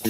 All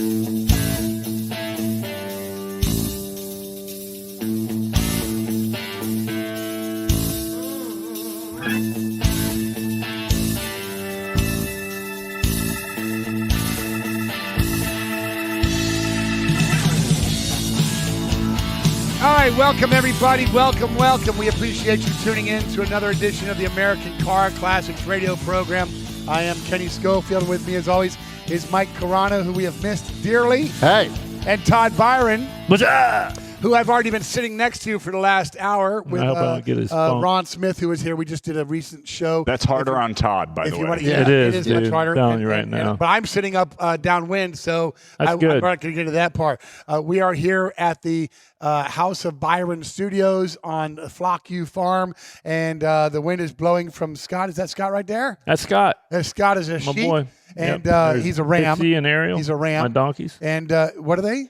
right, welcome everybody. Welcome. We appreciate you tuning in to another edition of the American Car Classics radio program. I am Kenny Scofield. With me, as always, is Mike Carrano, who we have missed dearly. Hey. And Todd Biron, What's up? who I've already been sitting next to for the last hour with I hope I don't get his phone. Ron Smith, who was here. We just did a recent show. That's harder on Todd, by the way. Yeah, it is, much dude. harder. I'm telling you right now. But I'm sitting up downwind, so I'm good. not going to get to that part. We are here at the House of Biron Studios on Flock U Farm, and the wind is blowing from Scott. Is that Scott right there? That's Scott. Scott is a My sheep, boy. and Yep. he's a ram. Bitsy and Ariel. He's a ram. My donkeys. And what are they?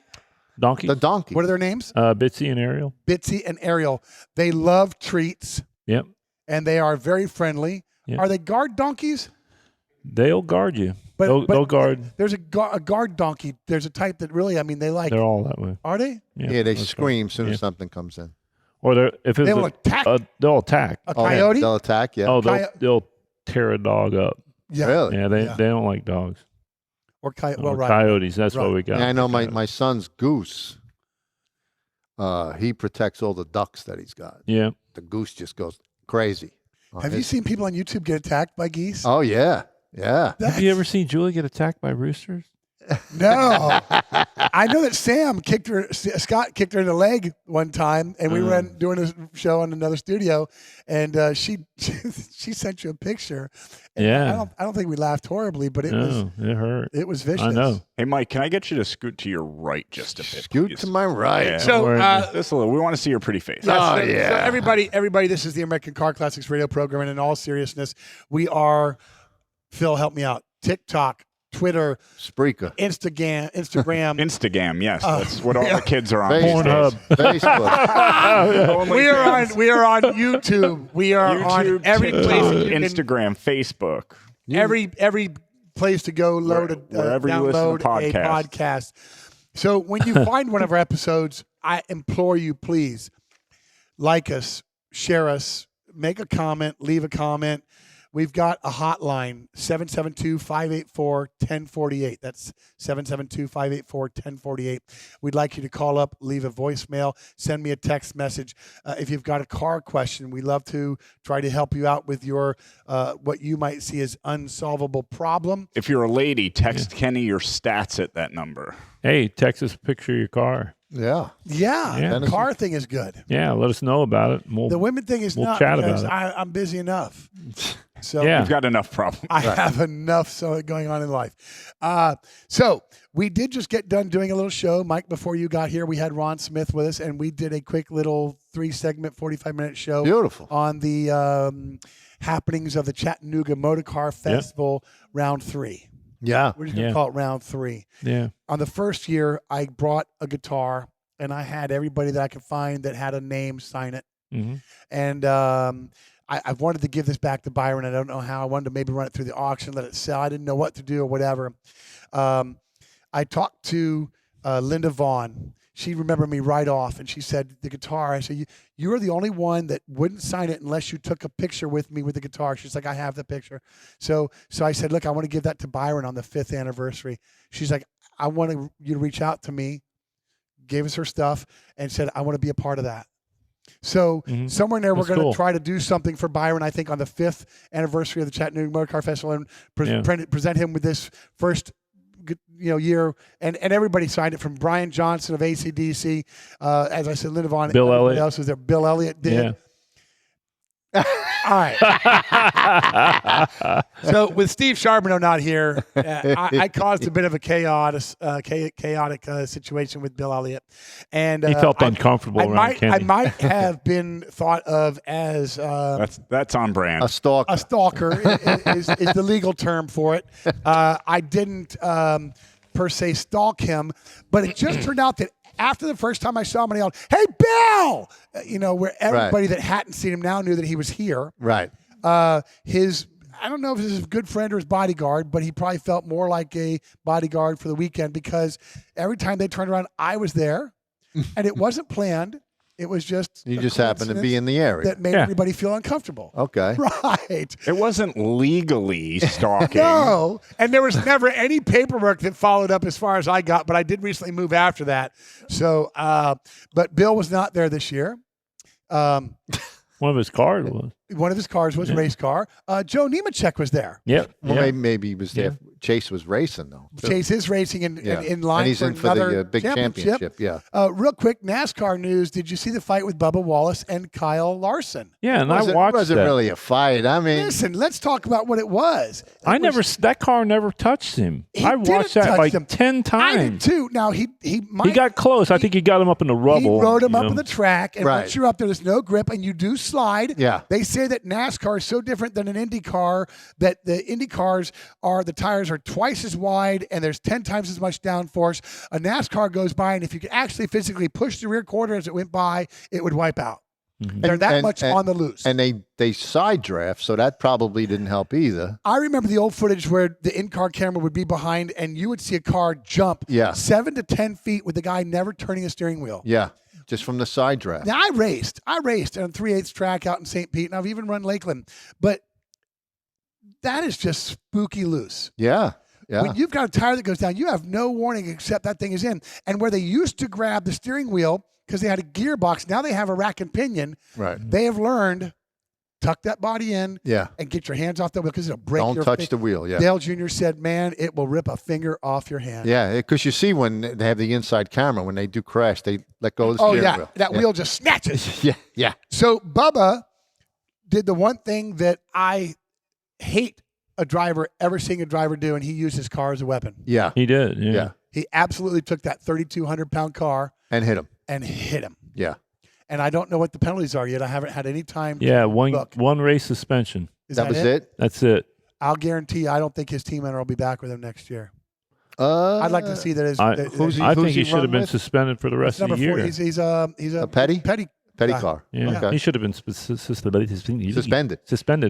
Donkeys. The donkey. What are their names? Bitsy and Ariel. Bitsy and Ariel. They love treats, Yep. and they are very friendly. Yep. Are they guard donkeys? They'll guard you. But They'll guard. There's a guard donkey. There's a type that really, they like. They're all that way. Are they? Yeah, they that's scream as soon Yeah. as something comes in. Or if it's They will attack. they'll attack. A coyote? They'll attack, yeah. Oh, Coyote- they'll tear a dog up. Yeah. Really? Yeah, they Yeah. don't like dogs. Or coyote. Or Well, right. coyotes. That's Right. what we got. Yeah, I know my son's goose. He protects all the ducks that he's got. Yeah. The goose just goes crazy. Have you seen people on YouTube get attacked by geese? Oh, yeah. Yeah. Have you ever seen Julie get attacked by roosters? No. I know that Scott kicked her in the leg one time, and we were doing a show on another studio, and she sent you a picture. And Yeah. I don't think we laughed horribly, but it hurt. was vicious. I know. Hey, Mike, can I get you to scoot to your right just a bit, Scoot please? to my right. Yeah. So, Just a little. We want to see your pretty face. So yeah. everybody, this is the American Car Classics radio program, and in all seriousness, we are, Phil, help me out, TikTok, Twitter, Spreaker. Instagram. Instagram, yes. That's what all the kids are on. Facebook. Facebook. We are on YouTube. We are on YouTube, every TikTok, place that you can, Instagram, Facebook. every place to go load Wherever you listen download to a podcast. So when you find one of our episodes, I implore you, please like us, share us, make a comment, leave a comment. We've got a hotline, 772-584-1048. That's 772-584-1048. We'd like you to call up, leave a voicemail, send me a text message. If you've got a car question, we love to try to help you out with your what you might see as unsolvable problem. If you're a lady, text Kenny your stats at that number. Hey, text us a picture of your car. Yeah. Yeah, the car thing is good. Yeah, let us know about it. The women thing is we'll not chat because about I'm busy enough. So Yeah. You've got enough problems. I have enough going on in life. So we did just get done doing a little show. Mike, before you got here, we had Ron Smith with us, and we did a quick little 3-segment, 45-minute show. Beautiful. On the happenings of the Chattanooga Motor Car Festival, Round 3. Yeah. We're just going to call it Round 3. Yeah. On the first year, I brought a guitar, and I had everybody that I could find that had a name sign it. Mm-hmm. And I wanted to give this back to Biron. I don't know how. I wanted to maybe run it through the auction, let it sell. I didn't know what to do or whatever. I talked to Linda Vaughn. She remembered me right off, and she said, the guitar, I said, you are the only one that wouldn't sign it unless you took a picture with me with the guitar. She's like, I have the picture. So I said, look, I want to give that to Biron on the 5th anniversary. She's like, I want you to reach out to me, gave us her stuff, and said, I want to be a part of that. So somewhere in there, we're going to try to do something for Biron, I think, on the 5th anniversary of the Chattanooga Motor Car Festival, and present him with this first year. And everybody signed it, from Brian Johnson of ACDC. As I said, Linda Vaughn. Bill Elliott. Else was there. Bill Elliott did. Yeah. All right. So with Steve Charbonneau not here, I caused a bit of a chaotic situation with Bill Elliott, and he felt uncomfortable around Kenny. I might have been thought of as that's on brand. A stalker. A stalker is the legal term for it. I didn't per se stalk him, but it just turned out that after the first time I saw him, I yelled, "Hey, Bill!" Where everybody that hadn't seen him now knew that he was here. Right. His I don't know if this is his good friend or his bodyguard, but he probably felt more like a bodyguard for the weekend because every time they turned around, I was there, and it wasn't planned. It was just You just happened to be in the area. that made everybody feel uncomfortable. Okay. Right. It wasn't legally stalking. No, and there was never any paperwork that followed up as far as I got, but I did recently move after that. So, but Bill was not there this year. One of his cars was. One of his cars was a race car. Joe Nemechek was there. Yep. Well, maybe he was there. Chase was racing, though. too. Chase is racing in line and he's for in for another the big championship. Yeah. Real quick, NASCAR news. Did you see the fight with Bubba Wallace and Kyle Larson? Yeah, and It I watched wasn't that. really a fight. I mean, Listen, let's talk about what it was. That car never touched him. He I watched didn't that touch like him. 10 I did times. too. Now he He got close. I think he got him up in the rubble. He rode him you up know. on the track, and Right. once you're up there, there's no grip, and you do slide. Yeah. They say that NASCAR is so different than an Indy car that the Indy cars the tires are twice as wide, and there's 10 times as much downforce. A NASCAR goes by, and if you could actually physically push the rear quarter as it went by, it would wipe out. Mhm. They're that much on the loose. And they side draft, so that probably didn't help either. I remember the old footage where the in-car camera would be behind, and you would see a car jump 7 to 10 feet with the guy never turning a steering wheel. Yeah, just from the side draft. Now, I raced on 3/8 track out in St. Pete, and I've even run Lakeland. But that is just spooky loose. Yeah. Yeah. When you've got a tire that goes down, you have no warning except that thing is in. And where they used to grab the steering wheel because they had a gearbox, now they have a rack and pinion. Right. They have learned, tuck that body in Yeah. and get your hands off the wheel because it'll break Don't your touch the wheel. Yeah. Dale Jr. said, man, it will rip a finger off your hand. Yeah, because you see when they have the inside camera, when they do crash, they let go of the steering wheel. That wheel just snatches. Yeah, yeah. So Bubba did the one thing that I hate ever seeing a driver do, and he used his car as a weapon. Yeah. He did. Yeah. Yeah. He absolutely took that 3,200-pound car And hit him. and hit him. Yeah. And I don't know what the penalties are yet. I haven't had any time. Yeah. to One look. race suspension. Is That was it? That's it. I'll guarantee. I don't think his team owner will be back with him next year. I'd I'd like to see that. I Who's think he he should have run been with? suspended for the rest of number the year. 4. He's a petty? Petty guy. car. Yeah. Okay. He should have been suspended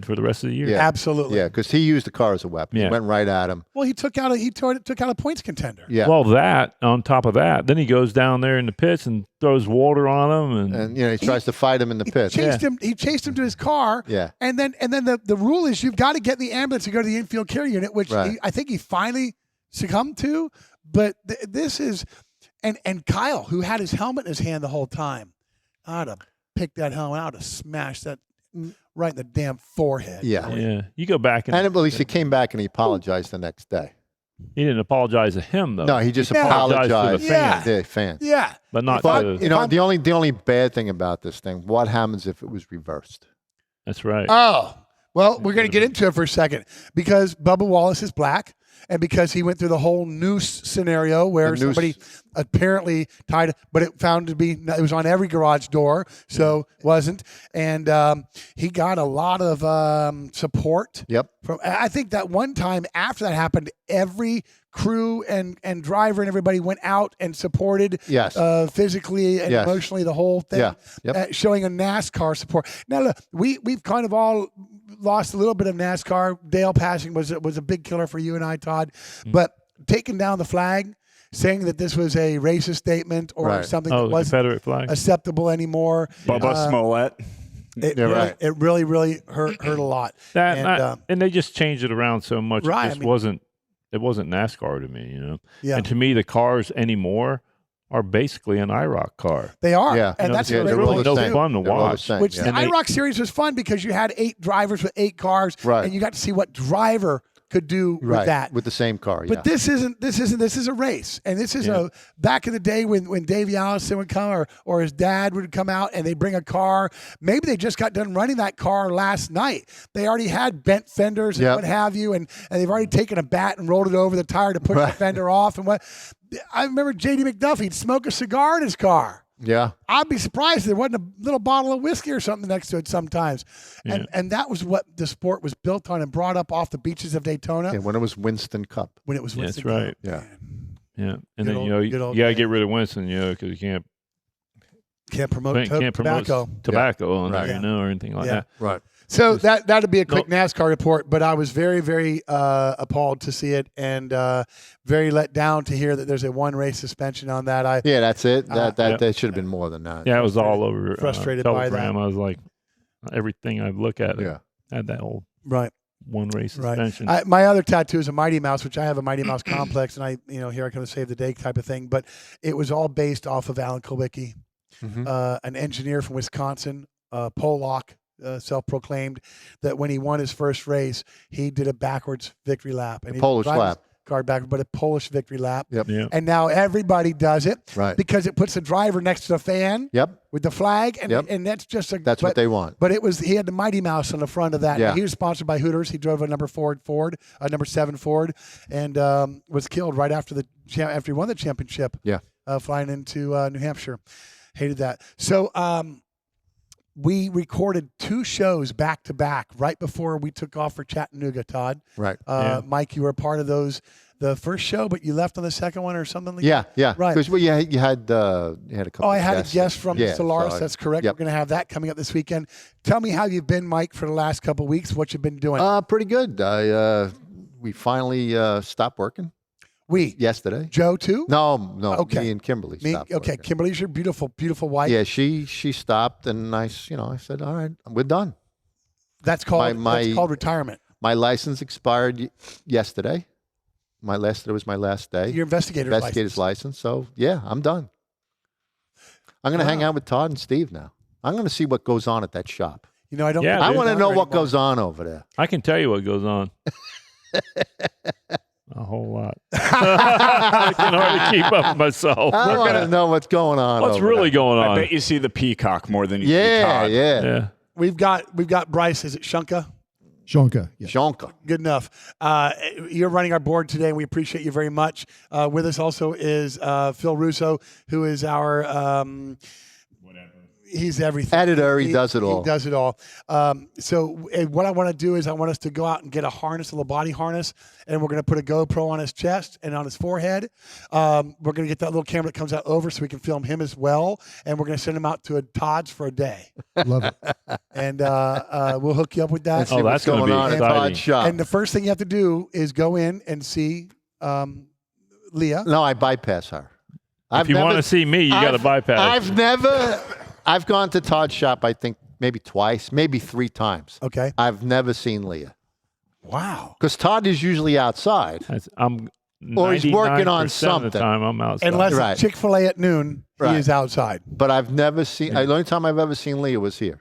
for the rest of the year. Yeah. Absolutely. Yeah, because he used the car as a weapon. Yeah. He went right at him. Well, he took out a points contender. Yeah. Well, that on top of that, then he goes down there in the pits and throws water on him, and and he tries to fight him in the pit. He chased him to his car. Yeah. And then the rule is you've got to get in the ambulance and go to the infield care unit, which Right. I think he finally succumbed to. But this is and Kyle, who had his helmet in his hand the whole time, I'd have picked that helmet out, I'd have smashed that right in the damn forehead. Yeah. yeah, you go back and And at least he came back and he apologized the next day. he didn't apologize to him though. No, he just Yeah. apologized Yeah. to the fans. Yeah. but not But to. the only bad thing about this thing, what happens if it was reversed? That's right. Oh, well, we're going to get into it for a second because Bubba Wallace is black. And because he went through the whole noose scenario where The noose. somebody apparently tied, but it found to be, it was on every garage door, so wasn't. And he got a lot of support. Yep. From, I think that one time after that happened, every crew and driver and everybody went out and supported Yes. physically and Yes. emotionally the whole thing, Yeah. Yep. showing a NASCAR support. Now, look, we've kind of all lost a little bit of NASCAR. Dale passing was a big killer for you and I, Todd. But taking down the flag, saying that this was a racist statement or Right. something Oh, that the wasn't Confederate flag. acceptable anymore. Bubba Smollett. It really hurt a lot. And they just changed it around so much. Right, It just wasn't NASCAR to me, Yeah. And to me, the cars anymore are basically an IROC car. They are. Yeah. And that's they're what really they no do. fun to They're all the watch. same, Which yeah. the And they- IROC series was fun because you had 8 drivers with 8 cars, Right. and you got to see what driver could do with that. With the same car, yeah. But this is a race, and this is a back in the day when Davey Allison would come or his dad would come out and they bring a car. Maybe they just got done running that car last night. They already had bent fenders and Yep. what have you, and they've already taken a bat and rolled it over the tire to push the fender off. And what I remember, J.D. McDuffie'd smoke a cigar in his car. Yeah. I'd be surprised if there wasn't a little bottle of whiskey or something next to it sometimes. And that was what the sport was built on and brought up off the beaches of Daytona Yeah, when it was Winston Cup. when it was That's Winston Cup. right. Yeah. Yeah, and Good then old- you good old gotta days. get rid of Winston, because you can't Can't promote promote tobacco. tobacco on Right. there, or anything like Yeah. that. Right. So that'd be a quick NASCAR report, but I was very, very appalled to see it, and very let down to hear that there's a 1 race suspension on that. Yeah, that's it. That should have been more than that. Yeah, it was all over. Frustrated by Telegram. that. I was like, everything I look at had that old Right. 1 race Right. suspension. My other tattoo is a Mighty Mouse, which I have a Mighty Mouse complex, and here I come to save the day type of thing. But it was all based off of Alan Kulwicki, an engineer from Wisconsin, Pollock, self-proclaimed, that when he won his first race, he did a backwards victory lap. And Polish lap. Car back, but a Polish victory lap. Yep. Yeah. And now everybody does it, Right. because it puts the driver next to the fan. Yep. With the flag, and Yep. and that's just That's what they want. But he had the Mighty Mouse on the front of that. Yeah. He was sponsored by Hooters. He drove a number 7 Ford, and was killed right after after he won the championship. Yeah. Flying into New Hampshire, hated that. So we recorded 2 shows back to back right before we took off for Chattanooga. Todd, Right. Mike, you were a part of those. The first show, but you left on the second one or something like that? Yeah. Right. Because you had a couple. Oh, I of had guests. a guest from Solaris. so That's correct. Yep. We're going to have that coming up this weekend. Tell me how you've been, Mike, for the last couple of weeks. What you've been doing? Pretty good. We finally stopped working yesterday. Joe too? No. Okay. Me and Kimberly stopped. Okay. working. Kimberly's your beautiful, beautiful wife. Yeah, she stopped, and I said, all right, we're done. That's called My- retirement. My license expired yesterday. Yesterday was my last day. Your investigator's license. So yeah, I'm done. I'm going to hang out with Todd and Steve now. I'm going to see what goes on at that shop. I don't. Yeah, I dude. want to know what anymore. goes on over there. I can tell you what goes on. A whole lot. I can hardly keep up with myself. I want to know what's going on. What's over really there. going I on? bet you see the peacock more than you see Yeah, Todd. Yeah. We've got Bryce. Is it Shunka? Shonka. Yeah. Shonka. Good enough. You're running our board today, and we appreciate you very much. With us also is Phil Russo, who is our he's everything. Editor, he does it all. He does it all. So what I want to do is I want us to go out and get a harness, a little body harness, and we're going to put a GoPro on his chest and on his forehead. We're going to get that little camera that comes out over so we can film him as well, and we're going to send him out to a Todd's for a day. Love it. And we'll hook you up with that. See Oh, what's that's gonna going be on at exciting. Todd's shop. And the first thing you have to do is go in and see Leah. No, I bypass her. If you want to see me, you got to bypass. I've gone to Todd's shop, I think, maybe twice, maybe 3 times. Okay. I've never seen Leah. Wow. Because Todd is usually outside. I'm Or he's working on 99% of something. the time I'm outside. Unless Right. it's Chick-fil-A at noon, Right. he is outside. But I've never seen, the only time I've ever seen Leah was here.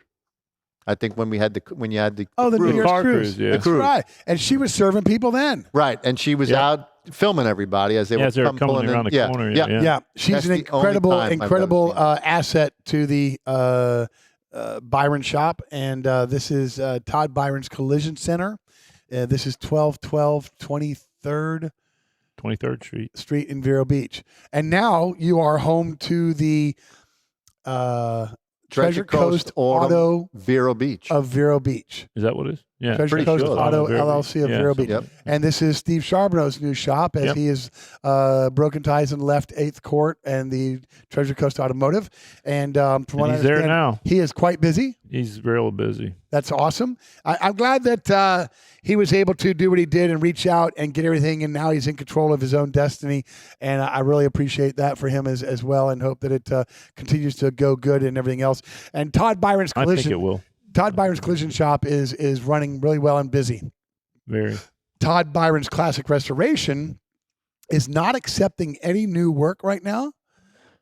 I think when you had the The New cruise. Year's car cruise. cruise, yeah. That's The cruise. right. And she was serving people then. Right, and she was out filming everybody as they Yeah, were as they were coming pulling around in. the corner, yeah. Yeah. She's That's an the only incredible, time I've ever incredible seen her. asset to the Biron shop. And this is Todd Biron's Collision Center. This is 1212 23rd 23rd Street. Street in Vero Beach. And now you are home to the Treasure Coast Auto Vero Beach. of Vero Beach. Is that what it is? Yeah. Treasure pretty Coast sure. Auto Vero LLC of Beach. Vero Yeah, Beach. Yep. And this is Steve Charbonneau's new shop as Yep. he is broken ties and left 8th Court and the Treasure Coast Automotive. And from what I he's there understand, now. he is quite busy. He's real busy. That's awesome. I'm glad that he was able to do what he did and reach out and get everything, and now he's in control of his own destiny. And I really appreciate that for him as well, and hope that it continues to go good and everything else. And Todd Biron's I Collision, think it will. Todd Biron's Collision Shop is running really well and busy. Very. Todd Biron's Classic Restoration is not accepting any new work right now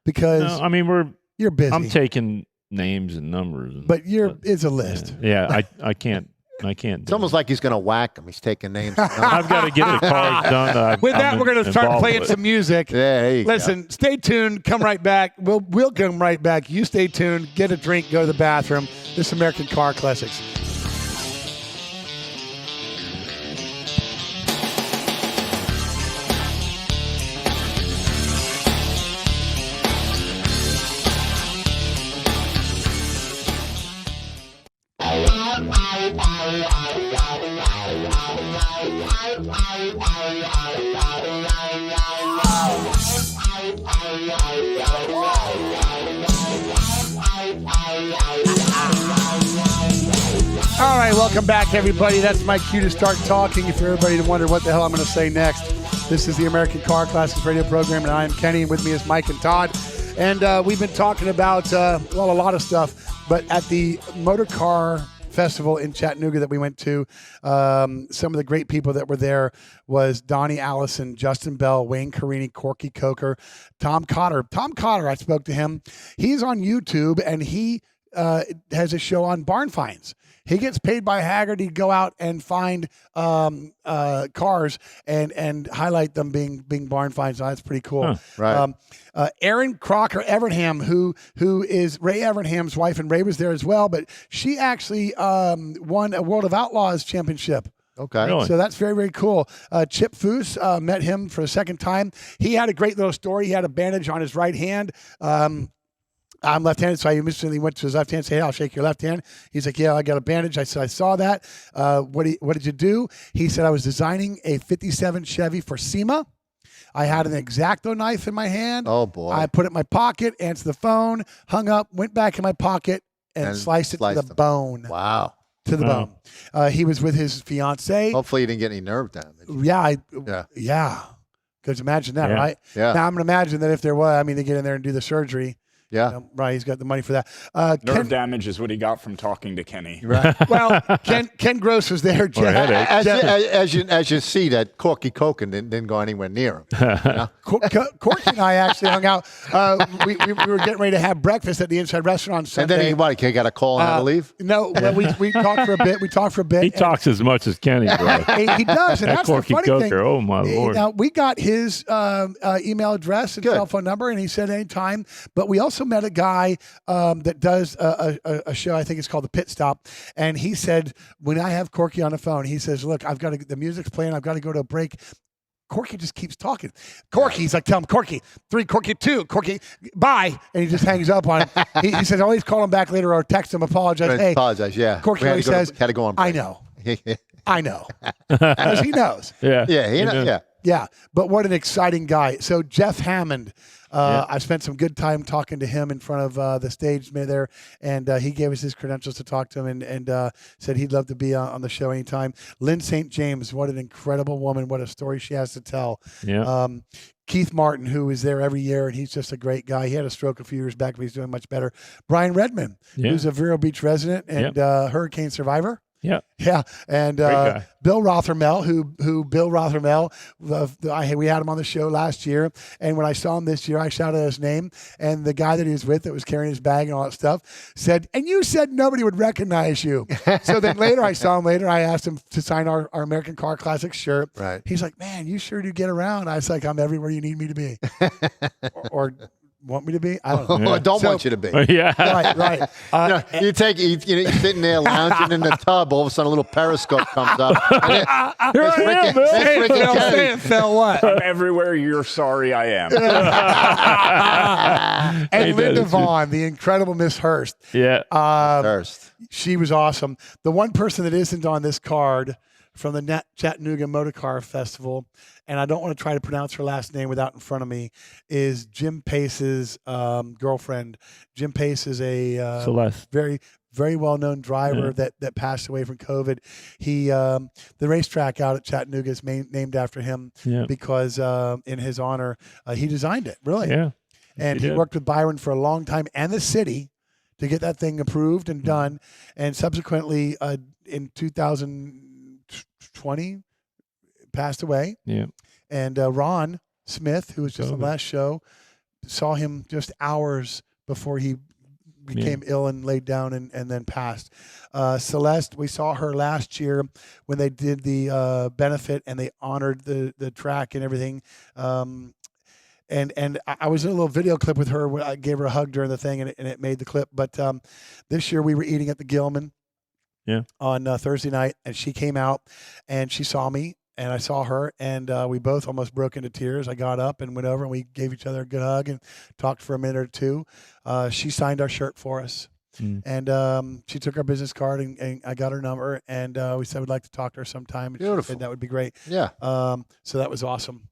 because No, I mean, you're busy. I'm taking names and numbers. but it's a list. Yeah, I can't. It's almost like he's going to whack him. He's taking names. I've got to get the cars done. With that, we're going to start playing some music. Yeah, there you go. Listen, stay tuned. Come right back. We'll come right back. You stay tuned. Get a drink. Go to the bathroom. This American Car Classics. welcome back, everybody. That's my cue to start talking. If everybody wonder what the hell I'm going to say next, this is the American Car Classics radio program, and I am Kenny, and with me is Mike and Todd. And we've been talking about, a lot of stuff, but at the Motor Car Festival in Chattanooga that we went to, some of the great people that were there was Donnie Allison, Justin Bell, Wayne Carini, Corky Coker, Tom Cotter. Tom Cotter, I spoke to him. He's on YouTube, and he has a show on barn finds. He gets paid by Haggerty to go out and find cars and highlight them being barn finds. So that's pretty cool. Huh, right. Erin Crocker Evernham, who is Ray Evernham's wife, and Ray was there as well, but she actually won a World of Outlaws championship. Okay. Really? So that's very, very cool. Chip Foose, met him for a second time. He had a great little story. He had a bandage on his right hand. I'm left-handed, so I immediately went to his left hand and said, hey, I'll shake your left hand. He's like, yeah, I got a bandage. I said, I saw that. What did you do? He said, I was designing a 57 Chevy for SEMA. I had an X-Acto knife in my hand. Oh, boy. I put it in my pocket, answered the phone, hung up, went back in my pocket, and sliced it to the bone. Wow. To the bone. He was with his fiance. Hopefully you didn't get any nerve damage. Yeah. Because imagine that, right? Yeah. Now, I'm going to imagine that if there was, they get in there and do the surgery. Yeah. Right. He's got the money for that. Nerve damage is what he got from talking to Kenny. Right. Well, Ken Gross was there. As you see, that Corky Coken didn't go anywhere near him. You know? Corky and I actually hung out. We were getting ready to have breakfast at the Inside Restaurant on Sunday. And then he got a call and had to leave? No, well, we talked for a bit. He talks as much as Kenny does. He does, and that's the Corky funny Coker. thing. Oh, my Lord. Now, we got his email address and cell phone number, and he said anytime. But we also met a guy that does a show, I think it's called The Pit Stop, and he said, when I have Corky on the phone, he says, look, the music's playing, I've got to go to a break. Corky just keeps talking. Corky's like, tell him, Corky 3, Corky 2, Corky, bye. And he just hangs up on him. He says, always call him back later or text him, apologize. Hey, apologize, yeah. Corky always says, had to go on break. I know. I know. Because he knows. Yeah. Yeah, he knows. Yeah. Yeah, but what an exciting guy. So Jeff Hammond, I spent some good time talking to him in front of the stage there, and he gave us his credentials to talk to him and said he'd love to be on the show anytime. Lynn St. James, what an incredible woman. What a story she has to tell. Yeah. Keith Martin, who is there every year, and he's just a great guy. He had a stroke a few years back, but he's doing much better. Brian Redmond, who's a Vero Beach resident and hurricane survivor. Yeah. Yeah. And Bill Rothermel, who Bill Rothermel, we had him on the show last year. And when I saw him this year, I shouted his name. And the guy that he was with that was carrying his bag and all that stuff said, and you said nobody would recognize you. So then later I saw him later. I asked him to sign our American Car Classics shirt. Right. He's like, man, you sure do get around. I was like, I'm everywhere you need me to be. or want me to be? I don't know. Or don't want you to be. Yeah. Right. You're sitting there lounging in the tub. All of a sudden, a little periscope comes up. Here I am, man. Say it, Phil, what? I'm everywhere you're sorry I am. And Linda Vaughn, the incredible Miss Hurst. Yeah. Hurst. She was awesome. The one person that isn't on this card from the Chattanooga Motor Car Festival, and I don't want to try to pronounce her last name without in front of me, is Jim Pace's girlfriend. Jim Pace is a Celeste. very, very well-known driver that passed away from COVID. He the racetrack out at Chattanooga is named after him because in his honor, he designed it, really. Yeah. And he worked with Biron for a long time and the city to get that thing approved and done. And subsequently, in 2020, passed away. Yeah. And Ron Smith, who was just on the last show, saw him just hours before he became ill and laid down and then passed. Celeste, we saw her last year when they did the benefit and they honored the track and everything. And I was in a little video clip with her where I gave her a hug during the thing and it made the clip. But this year we were eating at the Gilman on Thursday night, and she came out and she saw me and I saw her, and we both almost broke into tears. I got up and went over and we gave each other a good hug and talked for a minute or two. She signed our shirt for us. And she took our business card, and I got her number, and we said we'd like to talk to her sometime. And she Beautiful. said that would be great. Yeah. So that was awesome.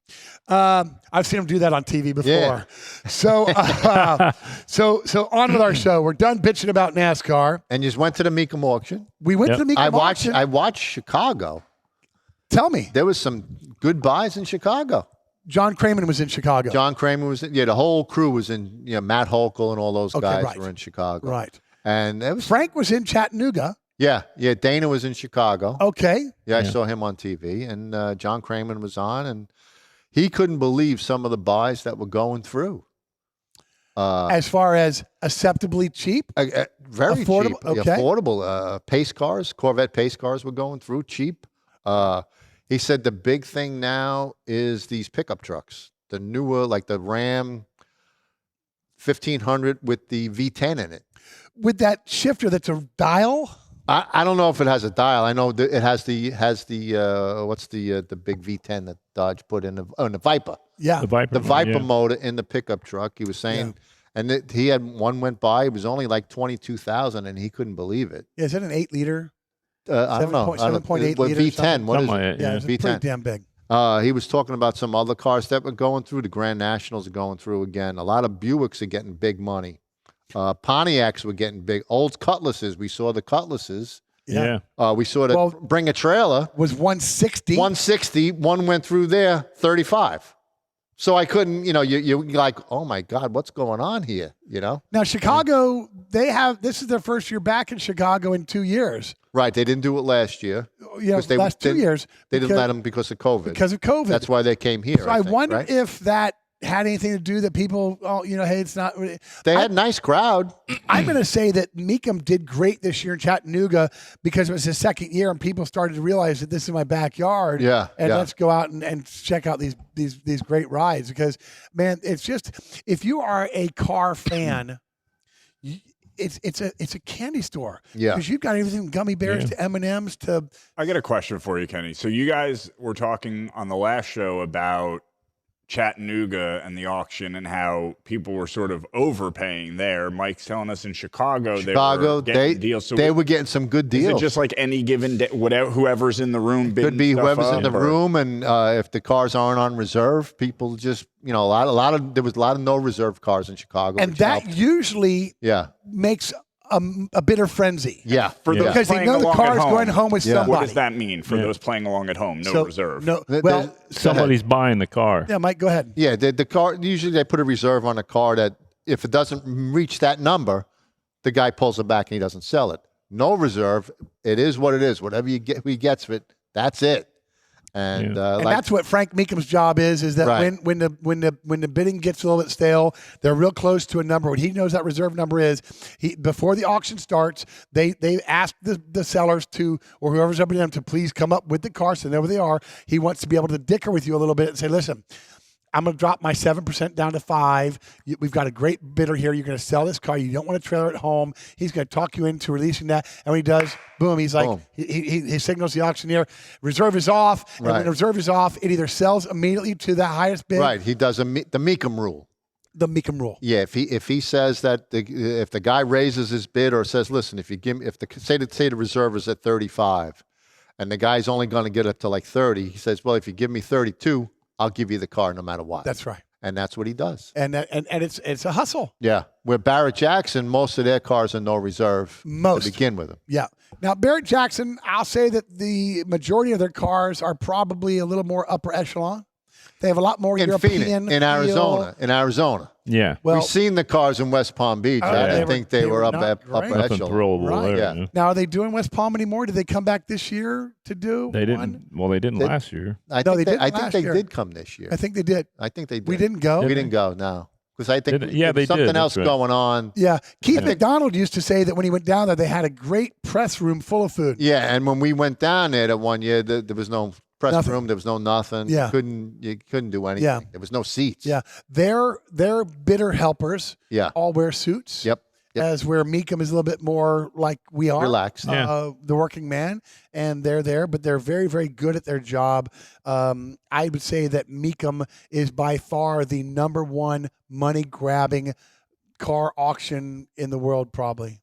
I've seen him do that on TV before. Yeah. So, so on with our show. We're done bitching about NASCAR. And you just went to the Mecum auction. We went to the Mecum auction. I watched Chicago. Tell me. There was some good buys in Chicago. John Kramer was in Chicago. John Kramer was in, the whole crew was in, Matt Holkel and all those guys right. were in Chicago. Right. And it was, Frank was in Chattanooga. yeah, Dana was in Chicago. Okay. Yeah, I saw him on TV. And John Kramer was on, and he couldn't believe some of the buys that were going through. As far as acceptably cheap? Very Affordable? cheap. Okay. Affordable. Pace cars, Corvette pace cars were going through cheap. He said the big thing now is these pickup trucks, the newer, like the Ram 1500 with the V10 in it. With that shifter that's a dial? I don't know if it has a dial. I know that it has the what's the big V10 that Dodge put in the Viper. Yeah. The Viper motor in the pickup truck. He was saying, and he had one went by. It was only like 22,000, and he couldn't believe it. Yeah, is that an 8-liter? I don't know. 7.8 What, liters, V10. What is something it? like that, Yeah, it's V10. pretty damn big. He was talking about some other cars that were going through. The Grand Nationals are going through again. A lot of Buicks are getting big money. Pontiacs were getting big. Old Cutlasses. We saw the Cutlasses. Yeah. We saw the Bring a Trailer. Was 160. 160. One went through there, 35. So I couldn't, you're like, oh my God, what's going on here? Now, Chicago, this is their first year back in Chicago in 2 years. Right. They didn't do it last year. Last 2 years. They didn't let them because of COVID. Because of COVID. That's why they came here. So I think, wonder right? if that had anything to do that people, hey, it's not. They had a nice crowd. I'm going to say that Mecum did great this year in Chattanooga because it was his second year and people started to realize that this is my backyard. Yeah. And let's go out and check out these great rides because, man, it's just, if you are a car fan, it's a candy store. Yeah. Because you've got everything from gummy bears to M&Ms to. I got a question for you, Kenny. So you guys were talking on the last show about Chattanooga and the auction and how people were sort of overpaying there. Mike's telling us in Chicago they were getting deals. So they were getting some good deals. Is it just like any given day, whoever's in the room? Could be whoever's in the or? room, and if the cars aren't on reserve, people just there was a lot of no reserve cars in Chicago, and that helped. usually makes a bitter frenzy. Yeah, for those because they know the car's going home with somebody. What does that mean for those playing along at home? No reserve. No. Well, somebody's buying the car. Yeah, Mike, go ahead. Yeah, the car, usually they put a reserve on a car that if it doesn't reach that number, the guy pulls it back and he doesn't sell it. No reserve, it is what it is. Whatever he gets of it, that's it. And, and that's what Frank Mecum's job is that when the bidding gets a little bit stale, they're real close to a number. When he knows that reserve number is, before the auction starts, they ask the sellers to, or whoever's up to them, to please come up with the car so they know where they are. He wants to be able to dicker with you a little bit and say, listen, I'm going to drop my 7% down to 5%. We've got a great bidder here. You're going to sell this car. You don't want a trailer at home. He's going to talk you into releasing that. And when he does, boom, he's like, he signals the auctioneer, reserve is off. And when the reserve is off, it either sells immediately to the highest bid. Right. He does the Mecum rule. The Mecum rule. Yeah. If he says that if the guy raises his bid or says, listen, if you give me, say the reserve is at 35 and the guy's only going to get up to like 30, he says, well, if you give me 32, I'll give you the car no matter what. That's right. And that's what he does. And it's a hustle. Yeah. Where Barrett Jackson, most of their cars are no reserve to begin with them. Yeah. Now, Barrett Jackson, I'll say that the majority of their cars are probably a little more upper echelon. They have a lot more European Phoenix, in Arizona. Yeah. Well, we've seen the cars in West Palm Beach. I didn't think they were upper Nothing echelon. thrillable Right. there. Yeah. Now, are they doing West Palm anymore? Did they come back this year to do They didn't. one? Well, they didn't last year. I think they year. did come this year. I think they did. I think they did. We didn't go. We didn't go, no. Because I think Yeah, there was they something did. else That's right. going on. Yeah. Keith McDonald used to say that when he went down there, they had a great press room full of food. Yeah, and when we went down there that one year, there was no press room. There was no nothing. Yeah. You couldn't do anything. Yeah. There was no seats. Yeah. Their bidder helpers Yeah. all wear suits. Yep. As where Mecum is a little bit more like we are. Relaxed. The working man. And they're there, but they're very, very good at their job. I would say that Mecum is by far the number one money-grabbing car auction in the world, probably.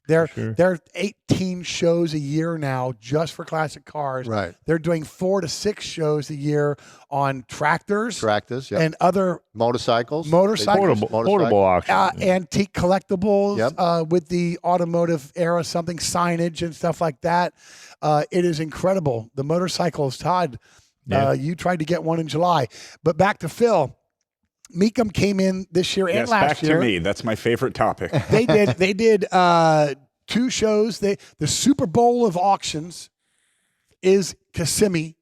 They're Sure. they're 18 shows a year now just for classic cars. Right. They're doing 4 to 6 shows a year on tractors Yep. and other Motorcycles. Portable auction. antique collectibles Yep. with the automotive era, something signage and stuff like that. It is incredible. The motorcycles, Todd, you tried to get one in July. But back to Phil. Meekum came in this year and Yes, last back year. to me. That's my favorite topic. They did 2 shows. The Super Bowl of auctions is Kissimmee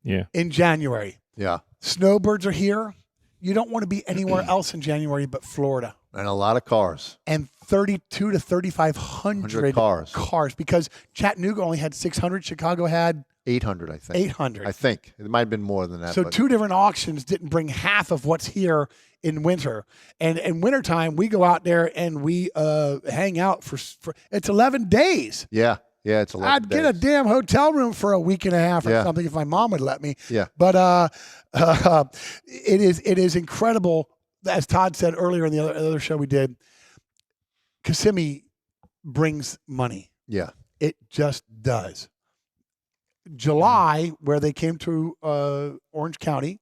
Yeah. in January. Yeah. Snowbirds are here. You don't want to be anywhere else in January but Florida. And a lot of cars. And 32 to 3,500 cars because Chattanooga only had 600. Chicago had 800, I think. 800. I think. It might have been more than that. So but 2 different auctions didn't bring half of what's here in winter. And in wintertime, we go out there and we hang out for it's 11 days. Yeah. Yeah, it's 11 I'd get a days. damn hotel room for a week and a half or something if my mom would let me. Yeah. But it is incredible. As Todd said earlier in the other show we did, Kissimmee brings money. Yeah. It just does. July, where they came to Orange County,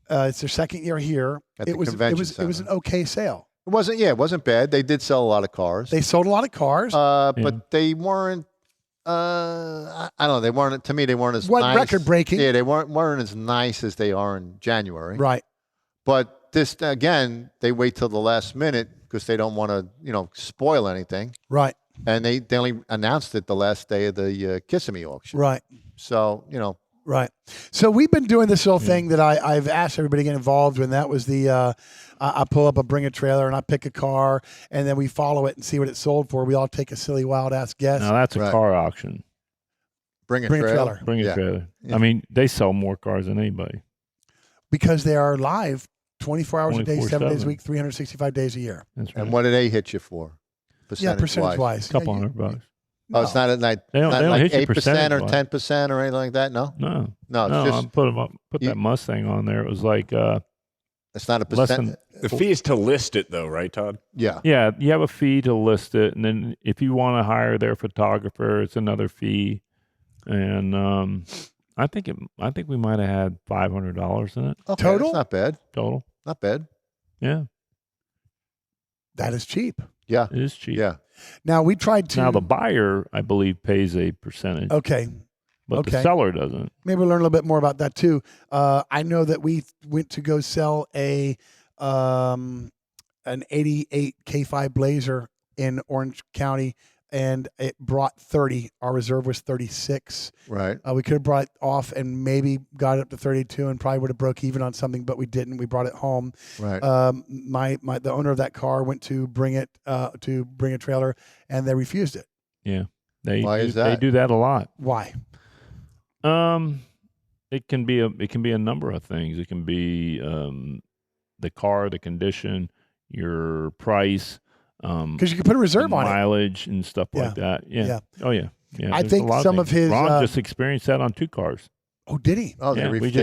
it's their second year here. At the It was convention an center. okay sale. It wasn't bad. They did sell a lot of cars. They sold a lot of cars. But they weren't I don't know, they weren't to me they weren't as Wasn't nice. record-breaking. Yeah, they weren't as nice as they are in January. Right. But this again, they wait till the last minute because they don't want to, spoil anything. Right. And they only announced it the last day of the Kissimmee auction. Right. So, Right. So we've been doing this little thing that I've asked everybody to get involved with, and that was the I pull up bring a trailer and I pick a car, and then we follow it and see what it sold for. We all take a silly, wild-ass guess. Now that's a Right. car auction. bring a Bring a trailer. trailer. Bring a Yeah. trailer. Yeah. I mean, they sell more cars than anybody. Because they are live 24 hours a day, 7 days a 24/7. week, 365 days a year. That's right. And what do they hit you for? Yeah, percentage-wise. Couple Yeah, $100. Oh, it's not at night. They don't not like hit you 8% or percentage-wise. 10% or anything like that. No, No, no, it's no. just I put 'em up. Put you- that Mustang on there. It was like it's not a less percent. than. The fee is to list it, though, right, Todd? Yeah, Yeah, you have a fee to list it, and then if you want to hire their photographer, it's another fee. And I think we might have had $500 in it okay, Total? That's not bad. total. Not bad. Yeah, That is cheap. Yeah, it is cheap. yeah. Now, we tried to. Now the buyer, I believe, pays a percentage, Okay. but the okay. seller doesn't. Maybe we'll learn a little bit more about that, too. I know that we went to go sell an 88 K5 Blazer in Orange County, and it brought 30. Our reserve was 36. Right. We could have brought it off and maybe got it up to 32 and probably would have broke even on something, but we didn't. We brought it home. Right. The owner of that car went to bring a trailer, and they refused it. Yeah, Why is They that? do that a lot. Why? It can be a number of things. It can be the car, the condition, your price, Because you can put a reserve on it. mileage and stuff like that. Yeah. Yeah. Oh yeah. Yeah. I there's think a lot some of things. his, Ron just experienced that on 2 cars. Oh, did he? Oh, Yeah, they we refused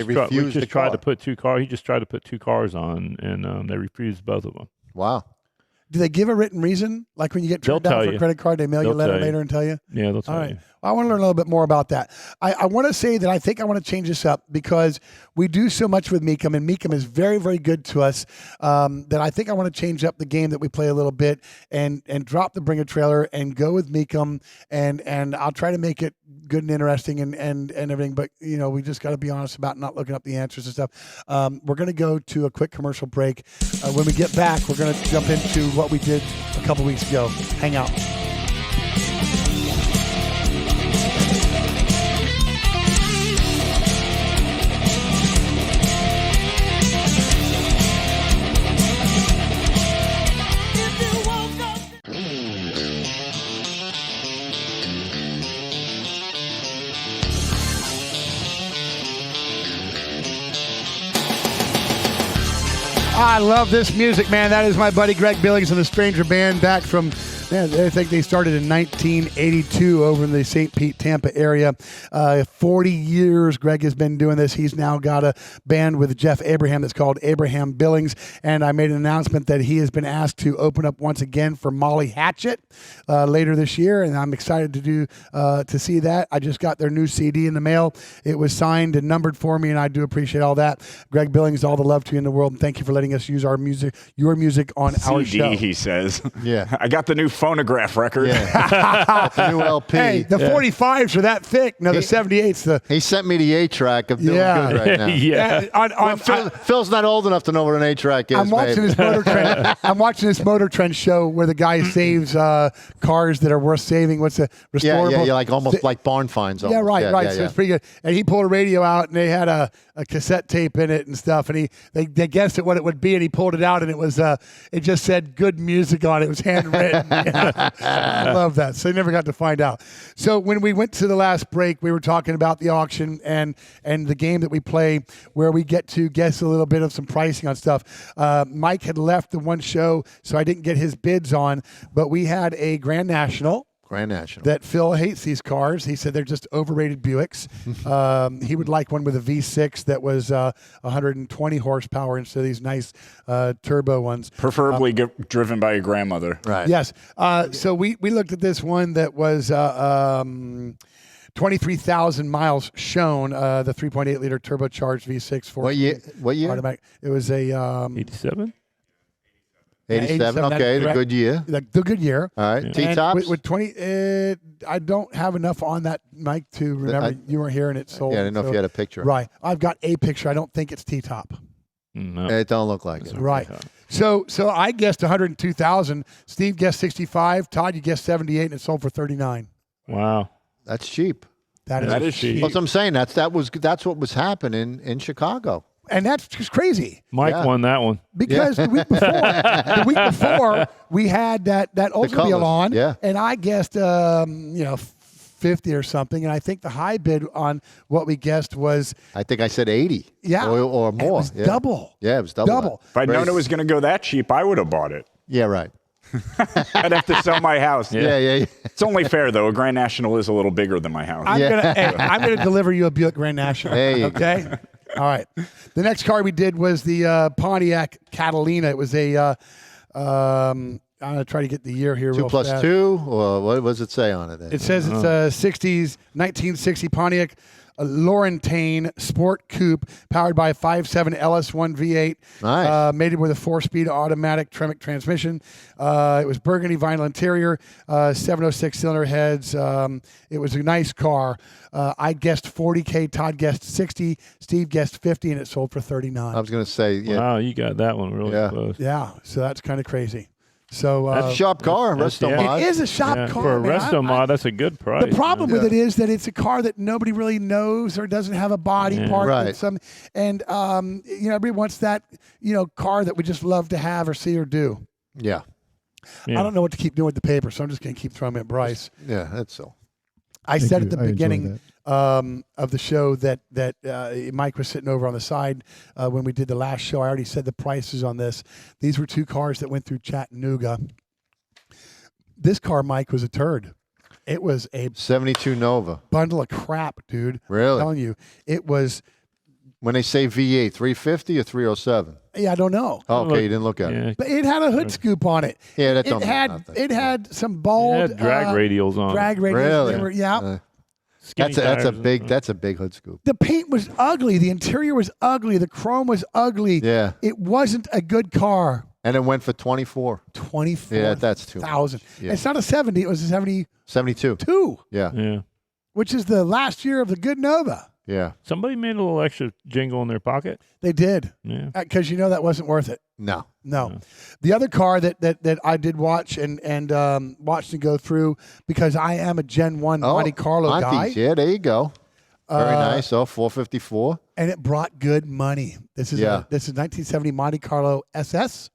just the tried car. to put 2 cars. He just tried to put 2 cars on, and they refused both of them. Wow. Do they give a written reason? Like when you get turned They'll down tell for a you. credit card, they mail you a They'll letter tell you. later and tell you? Yeah, they'll tell All right. you. Well, I want to learn a little bit more about that. I want to say that I think I want to change this up because we do so much with Meekum, and Meekum is very, very good to us, that I think I want to change up the game that we play a little bit and drop the Bring a Trailer and go with Meekum, and I'll try to make it good and interesting and everything. But, we just got to be honest about not looking up the answers and stuff. We're going to go to a quick commercial break. When we get back, we're going to jump into what we did a couple weeks ago. Hang out. I love this music, man. That is my buddy Greg Billings and the Stranger Band back from Yeah, I think they started in 1982 over in the St. Pete, Tampa area. 40 years Greg has been doing this. He's now got a band with Jeff Abraham that's called Abraham Billings, and I made an announcement that he has been asked to open up once again for Molly Hatchet later this year, and I'm excited to see that. I just got their new CD in the mail. It was signed and numbered for me, and I do appreciate all that. Greg Billings, all the love to you in the world, and thank you for letting us use your music on our show. He says. Yeah. I got the new phonograph record. Yeah. The new LP. Hey, the 45s are that thick. No, the 78s. He sent me the 8-track. I'm doing good right now. Yeah. Phil's not old enough to know what an 8-track is. I'm watching this Motor Trend. I'm watching this Motor Trend show where the guy saves cars that are worth saving. What's a restorable? Yeah, like almost like barn finds. Yeah, Almost. right. So it's pretty good. And he pulled a radio out, and they had a cassette tape in it and stuff. And they guessed at what it would be, and he pulled it out, and it just said "good music" on it. It was handwritten. Yeah. I love that. So they never got to find out. So when we went to the last break, we were talking about the auction and the game that we play, where we get to guess a little bit of some pricing on stuff. Mike had left the one show, so I didn't get his bids on, but we had a Grand National. That Phil hates these cars. He said they're just overrated Buicks. He would like one with a V6 that was 120 horsepower instead of these nice turbo ones. Preferably driven by your grandmother. Right. Yes. So we looked at this one that was 23,000 miles shown, the 3.8 liter turbocharged V6. What year? Automatic. It was a 87. 87. Okay, the good year. The good year. All right. T-tops? With 20, I don't have enough on that, Mike, to remember. You weren't here and it sold. Yeah, I didn't know if you had a picture. Right. I've got a picture. I don't think it's T-top. No. It don't look like it. Right. So I guessed 102,000. Steve guessed 65. Todd, you guessed 78, and it sold for 39. Wow. That's cheap. That is cheap. That's what I'm saying. That's what was happening in Chicago. And that's just crazy. Mike won that one. Because the week before, we had that Oldsmobile on, and I guessed 50 or something, and I think the high bid on what we guessed was, I think I said 80. Yeah, or more. It was double. Yeah, it was double. If I'd known it was going to go that cheap, I would have bought it. Yeah, right. I'd have to sell my house. Yeah. It's only fair though. A Grand National is a little bigger than my house. I'm gonna deliver you a Buick Grand National. Okay. All right. The next car we did was the Pontiac Catalina. It was a. I'm gonna try to get the year here. 2 plus fast. 2, or what does it say on it? It says it's a 1960 Pontiac Laurentane Sport Coupe powered by a 5.7 LS1 V8. Nice. Mated with a 4-speed automatic Tremec transmission. It was burgundy vinyl interior, 706 cylinder heads. It was a nice car. I guessed 40K. Todd guessed 60. Steve guessed 50, and it sold for 39. I was going to say, Wow, you got that one really close. Yeah, so that's kind of crazy. So that's a shop car, Resto Mod. It is a shop car. For a Resto Mod, that's a good price. The problem with it is that it's a car that nobody really knows or doesn't have a body part. Right. Everybody wants that, car that we just love to have or see or do. Yeah. I don't know what to keep doing with the paper, so I'm just going to keep throwing it at Bryce. Yeah, that's so. I said at the beginning of the show that Mike was sitting over on the side when we did the last show. I already said the prices on this. These were 2 cars that went through Chattanooga. This car, Mike, was a turd. It was a 72 Nova. Bundle of crap, dude. Really? I'm telling you. It was. When they say V8, 350 or 307? Yeah, I don't know. Oh, okay, you didn't look at it. But it had a hood scoop on it. Yeah, that don't mean nothing. It had some bald It had drag radials on. Drag radials. Really? They were, That's a big hood scoop. The paint was ugly. The interior was ugly. The chrome was ugly. Yeah. It wasn't a good car. And it went for 24. 24. Yeah, that's too much. 1,000. Yeah. It's not a 70. It was a 72. Yeah. Which is the last year of the good Nova. Yeah. Somebody made a little extra jingle in their pocket. They did. Yeah. Because that wasn't worth it. No. The other car that I did watch and watched and go through, because I am a Gen 1 Monte Carlo guy. Yeah, there you go. Very nice. 454. And it brought good money. This is 1970 Monte Carlo SS.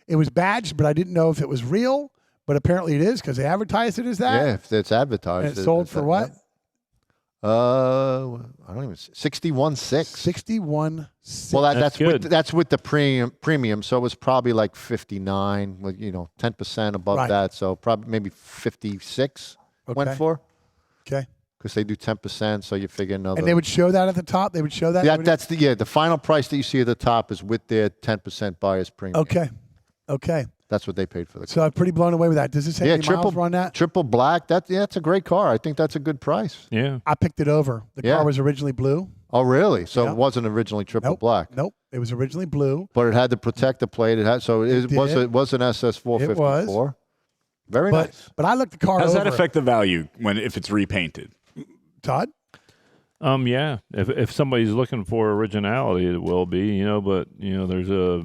It was badged, but I didn't know if it was real. But apparently it is, because they advertised it as that. Yeah, if it's advertised. And it sold for what? I don't even 61.6. 61. Well, That's good. That's with the premium, so it was probably like 59, with 10% above Right. that, so probably maybe 56 went Okay. for, Okay. because they do 10%, so you figure another. And they would show that at the top. They would show that. That's the final price that you see at the top is with their 10% buyer's premium. Okay. Okay. That's what they paid for the car. So I'm pretty blown away with that. Does it say any miles run that? triple black. That's a great car. I think that's a good price. Yeah. I picked it over. The Yeah. car was originally blue. Oh, really? So Yeah. it wasn't originally triple Nope. black. Nope. It was originally blue. But it had the protector plate. It had It was an SS454. Very nice. But I looked the car How does over. that affect the value if it's repainted? Todd? Yeah. If somebody's looking for originality, it will be, but there's a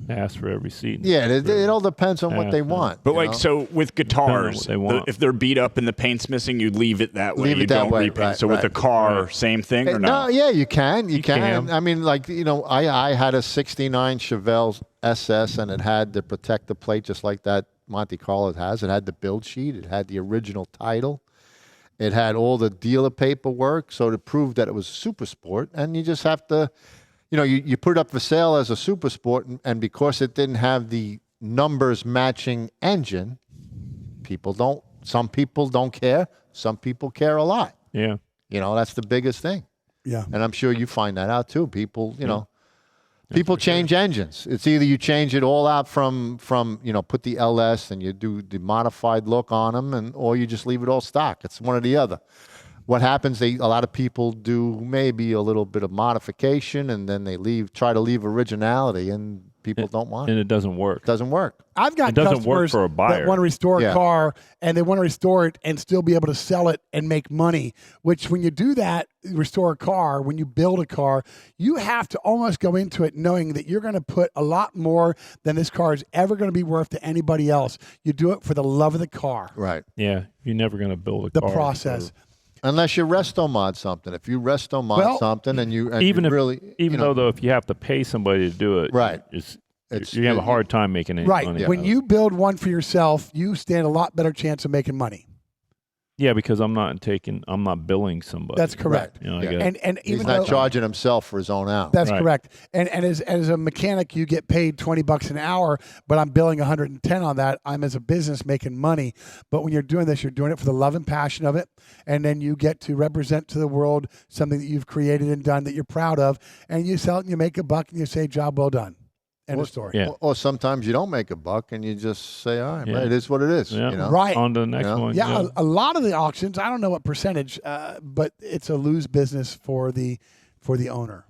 ask for every seat. Yeah, it all depends on what they want. But you know? so with guitars, they want. if they're beat up and the paint's missing, you leave it that way. Leave it you that don't way, repaint. right, so with right. the car, Right. same thing or No, no? yeah, you can. You can. can. I mean, I had a 69 Chevelle SS, and it had the protector plate just like that Monte Carlo has. It had the build sheet. It had the original title. It had all the dealer paperwork, so to prove that it was a super sport. And you just have to, you put it up for sale as a super sport, and because it didn't have the numbers matching engine, some people don't care. Some people care a lot. Yeah. That's the biggest thing. Yeah. And I'm sure you find that out too. People, people change engines. It's either you change it all out from put the LS and you do the modified look on them, or you just leave it all stock. It's one or the other. What happens? A lot of people do maybe a little bit of modification, and then they try to leave originality, and people don't want And it. it doesn't work. It doesn't work. I've got It doesn't work customers for a buyer. that want to restore Yeah. a car, and they want to restore it and still be able to sell it and make money, which when you do that, restore a car, when you build a car, you have to almost go into it knowing that you're going to put a lot more than this car is ever going to be worth to anybody else. You do it for the love of the car, Right. Yeah. You're never going to build a the car. process. Unless you resto mod something. If you resto mod Well, something, and you Even though if you have to pay somebody to do it, Right. you have a hard time making any Right. money. When out of you build one for yourself, you stand a lot better chance of making money. Yeah, because I'm not billing somebody. That's correct. You know, I Yeah. got- And he's even not though charging himself for his own hour. that's Right. correct. And as a mechanic, you get paid $20 an hour, but I'm billing 110 on that. I'm as a business making money. But when you're doing this, you're doing it for the love and passion of it, and then you get to represent to the world something that you've created and done that you're proud of, and you sell it and you make a buck and you say, "Job well done." End of story. Yeah. Or sometimes you don't make a buck and you just say, all right, Yeah. it is what it is. Yeah. You know? Right. On to the next Yeah. one. Yeah, a lot of the auctions, I don't know what percentage, but it's a lose business for the owner.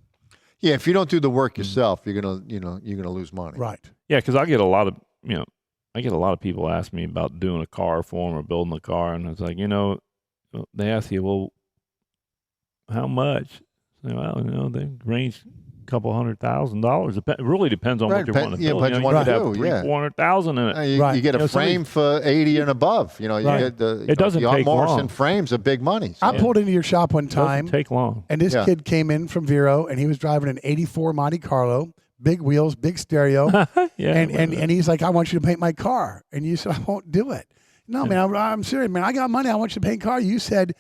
Yeah, if you don't do the work yourself, you're gonna lose money. Right. Yeah, because I get a lot of people ask me about doing a car for them or building a car, and it's like, they ask you, well, how much? Well, they range a couple $100,000. It really depends on Right, what you want to yeah, build. depends You what could you have do, yeah. 400,000 in it. You, Right. you get a somebody- frame for 80 and above. You Right. get the It doesn't the Art take Morrison long. frames are big money. I so- pulled into your shop one It doesn't time, take long. and this Yeah. kid came in from Vero, and he was driving an 84 Monte Carlo, big wheels, big stereo, Yeah, and he's like, "I want you to paint my car," and you said, "I won't do it." No, man, I'm serious, man. I got money. I want you to paint car. You said,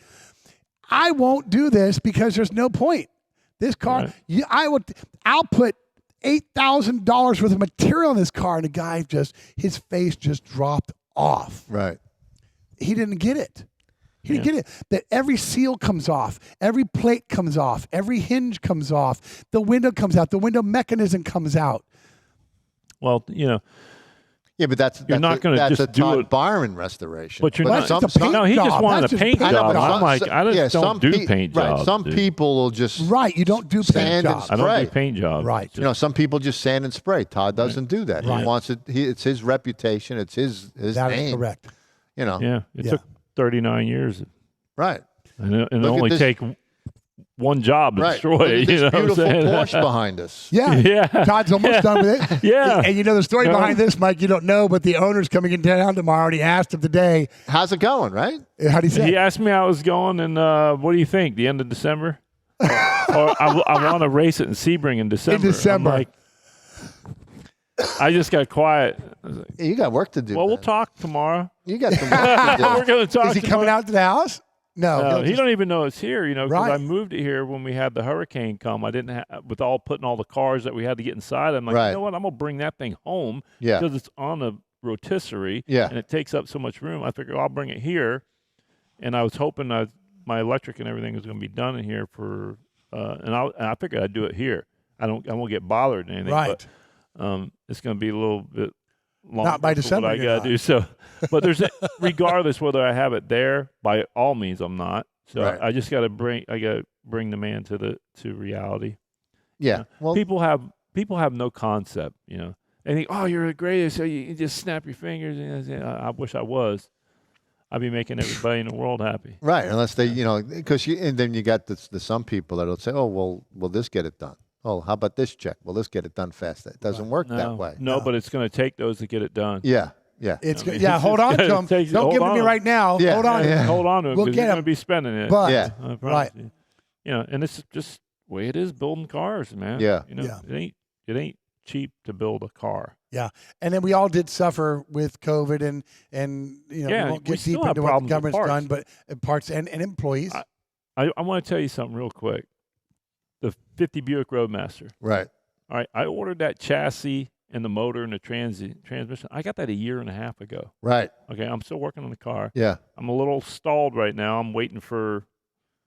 "I won't do this because there's no point. This car, Right. I'll put $8,000 worth of material in this car," and the guy his face just dropped off. Right. He didn't get it. He didn't get it. That every seal comes off, every plate comes off, every hinge comes off, the window comes out, the window mechanism comes out. Well, Yeah, but that's not gonna that's just a do Todd it- Byron restoration. but you're Well, not. that's just a paint No, he just job. wanted That's a just paint paint job. job. I'm like, I just don't do paint Right. jobs. Some dude. people will just Right. You don't do paint Sand and jobs. I don't do spray. paint jobs. Right. some people just sand and spray. Todd doesn't do that. Right. He wants it. It's his reputation. It's his That is name. correct. Yeah, it Yeah. took 39 years, Right. and it Look at only this- take one job to Right. destroy Look it. at this You know what I'm beautiful saying? Porsche behind us. Yeah. Yeah. Todd's almost done with it. Yeah. And you know the story Yeah. behind this, Mike, you don't know, but the owner's coming in town tomorrow, and he asked him today, How's it going? Right. how'd he say? He asked me how I was going, and what do you think? The end of December? Or I want to race it in Sebring in December. December. I'm like, I just got quiet. I was like, You got work to do. well, we'll man. talk tomorrow. You got some work to do. We're going to talk. Is he coming tomorrow. out to the house? No, he don't even know it's here, you know, because Right. I moved it here when we had the hurricane come. I didn't with putting all the cars that we had to get inside. I'm like, Right. you know what? I'm gonna bring that thing home Yeah. because it's on a rotisserie Yeah. and it takes up so much room. I figured I'll bring it here, and I was hoping my electric and everything was going to be done in here for, and I figured I'd do it here. I won't get bothered or anything, Right. but it's going to be a little bit longer. Not by for December, what I you're got not. to do. So, but there's regardless whether I have it there, by all means I'm not. So Right. I just got to bring the man to reality. Yeah. Well, People have no concept, you know. They think, oh, you're the greatest, so you just snap your fingers. And I wish I was. I'd be making everybody in the world happy. right. Unless they, you know, because and then you got the some people that'll say, oh, well, will this get it done? Oh, how about this check? Will this get it done faster? It doesn't work that way. No, but it's going to take those to get it done. Yeah. Yeah. It's I good. mean, Yeah, it's hold just on to gonna them. take- Don't hold give it to me on. right now. Yeah, Hold on. yeah. Hold on to it We'll because get you're 'em. going to be spending it. But Yeah. I promise Right. you. You know, and it's just the way it is building cars, man. Yeah. You know, Yeah. it ain't cheap to build a car. and then we all did suffer with COVID, and you know, Yeah, we won't we get still deep have into what the problems with government's parts. done, but parts and employees. I want to tell you something real quick. The 50 Buick Roadmaster. Right. All right, I ordered that chassis and the motor and the transmission. I got that a year and a half ago. Right. Okay, I'm still working on the car. Yeah. I'm a little stalled right now. I'm waiting for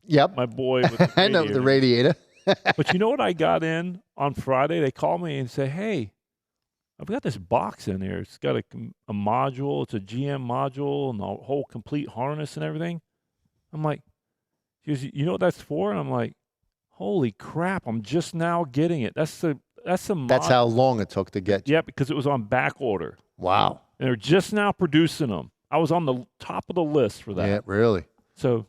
Yep. my boy with the I know the radiator. But you know what I got in on Friday? They called me and say, hey, I've got this box in there. It's got a module. It's a GM module and the whole complete harness and everything. I'm like, he goes, you know what that's for? And I'm like, holy crap, I'm just now getting it. That's How long it took to get you. Yeah, because it was on back order. Wow. And they're just now producing them. I was on the top of the list for that. Yeah, really. So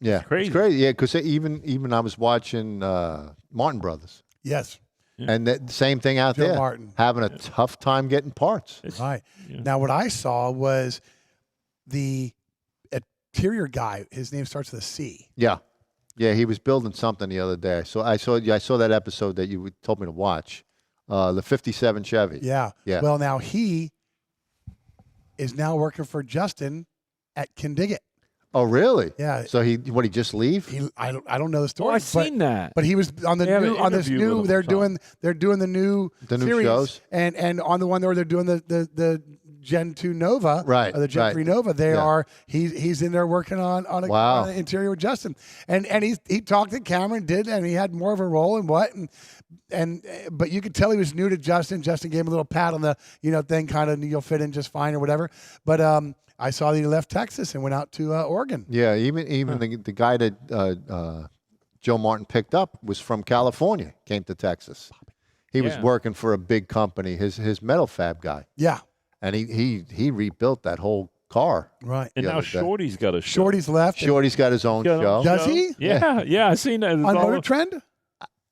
Yeah. It's crazy. It's crazy. Yeah, because even I was watching Martin Brothers. Yes, And the same thing out Joe there. Martin. Having a tough time getting parts. it's Right. yeah. Now, what I saw was the interior guy. His name starts with a C. Yeah. Yeah, he was building something the other day. So I saw that episode that you told me to watch. The 57 Chevy. Yeah. Yeah. Well, now he is now working for Justin at Kindigit. Oh, really? Yeah. So he just leave? I don't know the Oh, story. I've seen that. But he was on the They have new an on this interview with new. him They're or something. doing the new series, shows? and on the one where they're doing the Gen 2 Nova, Right, or the Gen right. 3 Nova. They Yeah. are he's in there working on Wow. on an interior with Justin, and he talked to Cameron, and he had more of a role in what and but you could tell he was new to Justin. Justin gave him a little pat on the thing, kind of you'll fit in just fine or whatever. But I saw that he left Texas and went out to Oregon. Yeah, even the guy that Joe Martin picked up was from California, came to Texas. He was Yeah. working for a big company, his metal fab guy. Yeah, And he rebuilt that whole car. right. And the now other day. Shorty's got a show. Shorty's left. Shorty's got his own Got show. a Does show. he? Yeah, I seen that. It's On all- Motor Trend.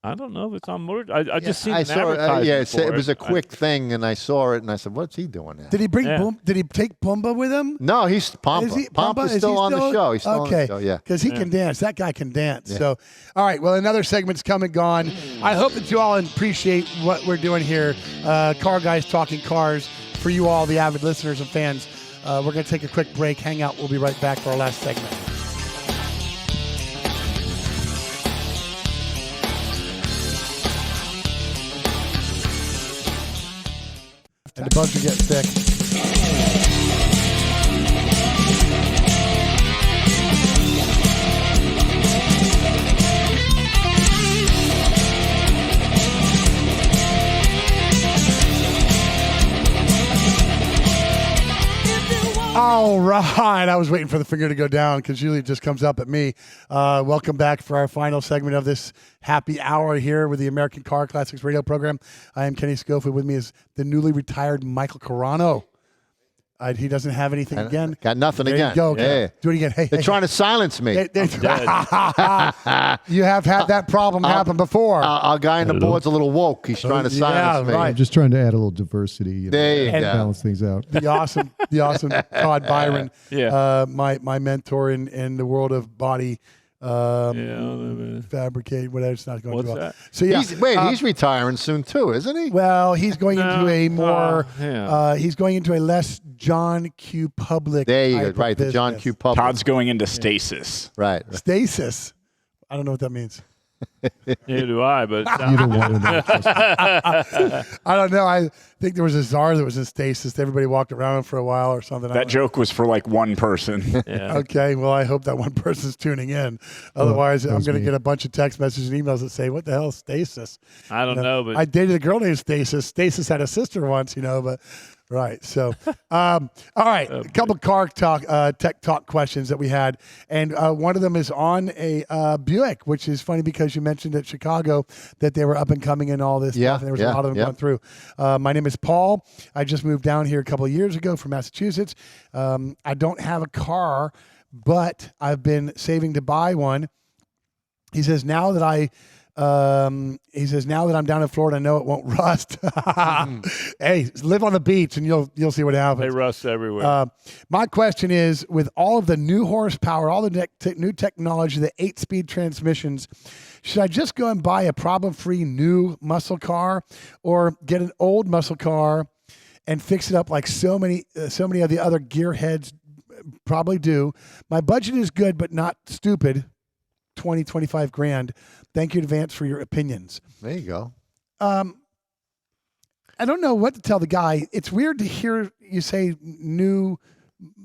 I don't know if it's on Motor. I just seen I an saw advertisement yeah, for it was a I- quick thing, and I saw it, and I said, "What's he doing now?" Did he bring Yeah. Did he take Pumba with him? No, he's Pampa. Is he Pampa's Is still he on the show. He's still okay. on the show. Yeah. Because he can dance. That guy can dance. So, all right. Well, another segment's come and gone. I hope that you all appreciate what we're doing here. Car Guys Talking Cars. For you all, the avid listeners and fans, we're going to take a quick break. Hang out. We'll be right back for our last segment. And the bugs are getting thick. All right. I was waiting for the finger to go down because usually it just comes up at me. Welcome back for our final segment of this happy hour here with the American Car Classics radio program. I am Kenny Scofield. With me is the newly retired Michael Carrano. He doesn't have anything again. Got nothing There again. you go. Yeah. Do it again. Hey, They're trying to silence me. You have had that problem happen before. Our guy in the board's a little woke. He's trying to silence me. right. I'm just trying to add a little diversity. There you go. Balance things out. the awesome Todd Biron, Yeah. my mentor in the world of body Fabricate, whatever. It's not going What's too well. that? So yeah, He's retiring soon too, isn't he? well, he's going into a more. yeah. He's going into a less John Q. Public. There you type go. of Right, the John business. Q. Public. Todd's going into stasis. Right. Stasis. I don't know what that means. Neither do I, but Either one of them. I don't know. I think there was a czar that was in stasis. Everybody walked around for a while or something. I That don't know. joke was for like one person. yeah. Okay, well, I hope that one person's tuning in. Otherwise, that I'm was going to me. get a bunch of text messages and emails that say, "What the hell is stasis?" I don't know, but I dated a girl named Stasis. Stasis had a sister once, but right. So, all right, a couple car talk, tech talk questions that we had, and one of them is on a Buick, which is funny because you mentioned at Chicago that they were up and coming and all this Yeah, stuff, and there was yeah, a lot of them yeah. going through. My name is Paul. I just moved down here a couple of years ago from Massachusetts. I don't have a car, but I've been saving to buy one. He says now that I'm down in Florida, I know it won't rust. Hey, live on the beach and you'll see what happens. they rust everywhere. My question is, with all of the new horsepower, all the new technology, the 8-speed transmissions, should I just go and buy a problem-free new muscle car, or get an old muscle car and fix it up like so many of the other gearheads probably do? My budget is good, but not stupid. 25 grand. Thank you in advance for your opinions. There you go. I don't know what to tell the guy. It's weird to hear you say new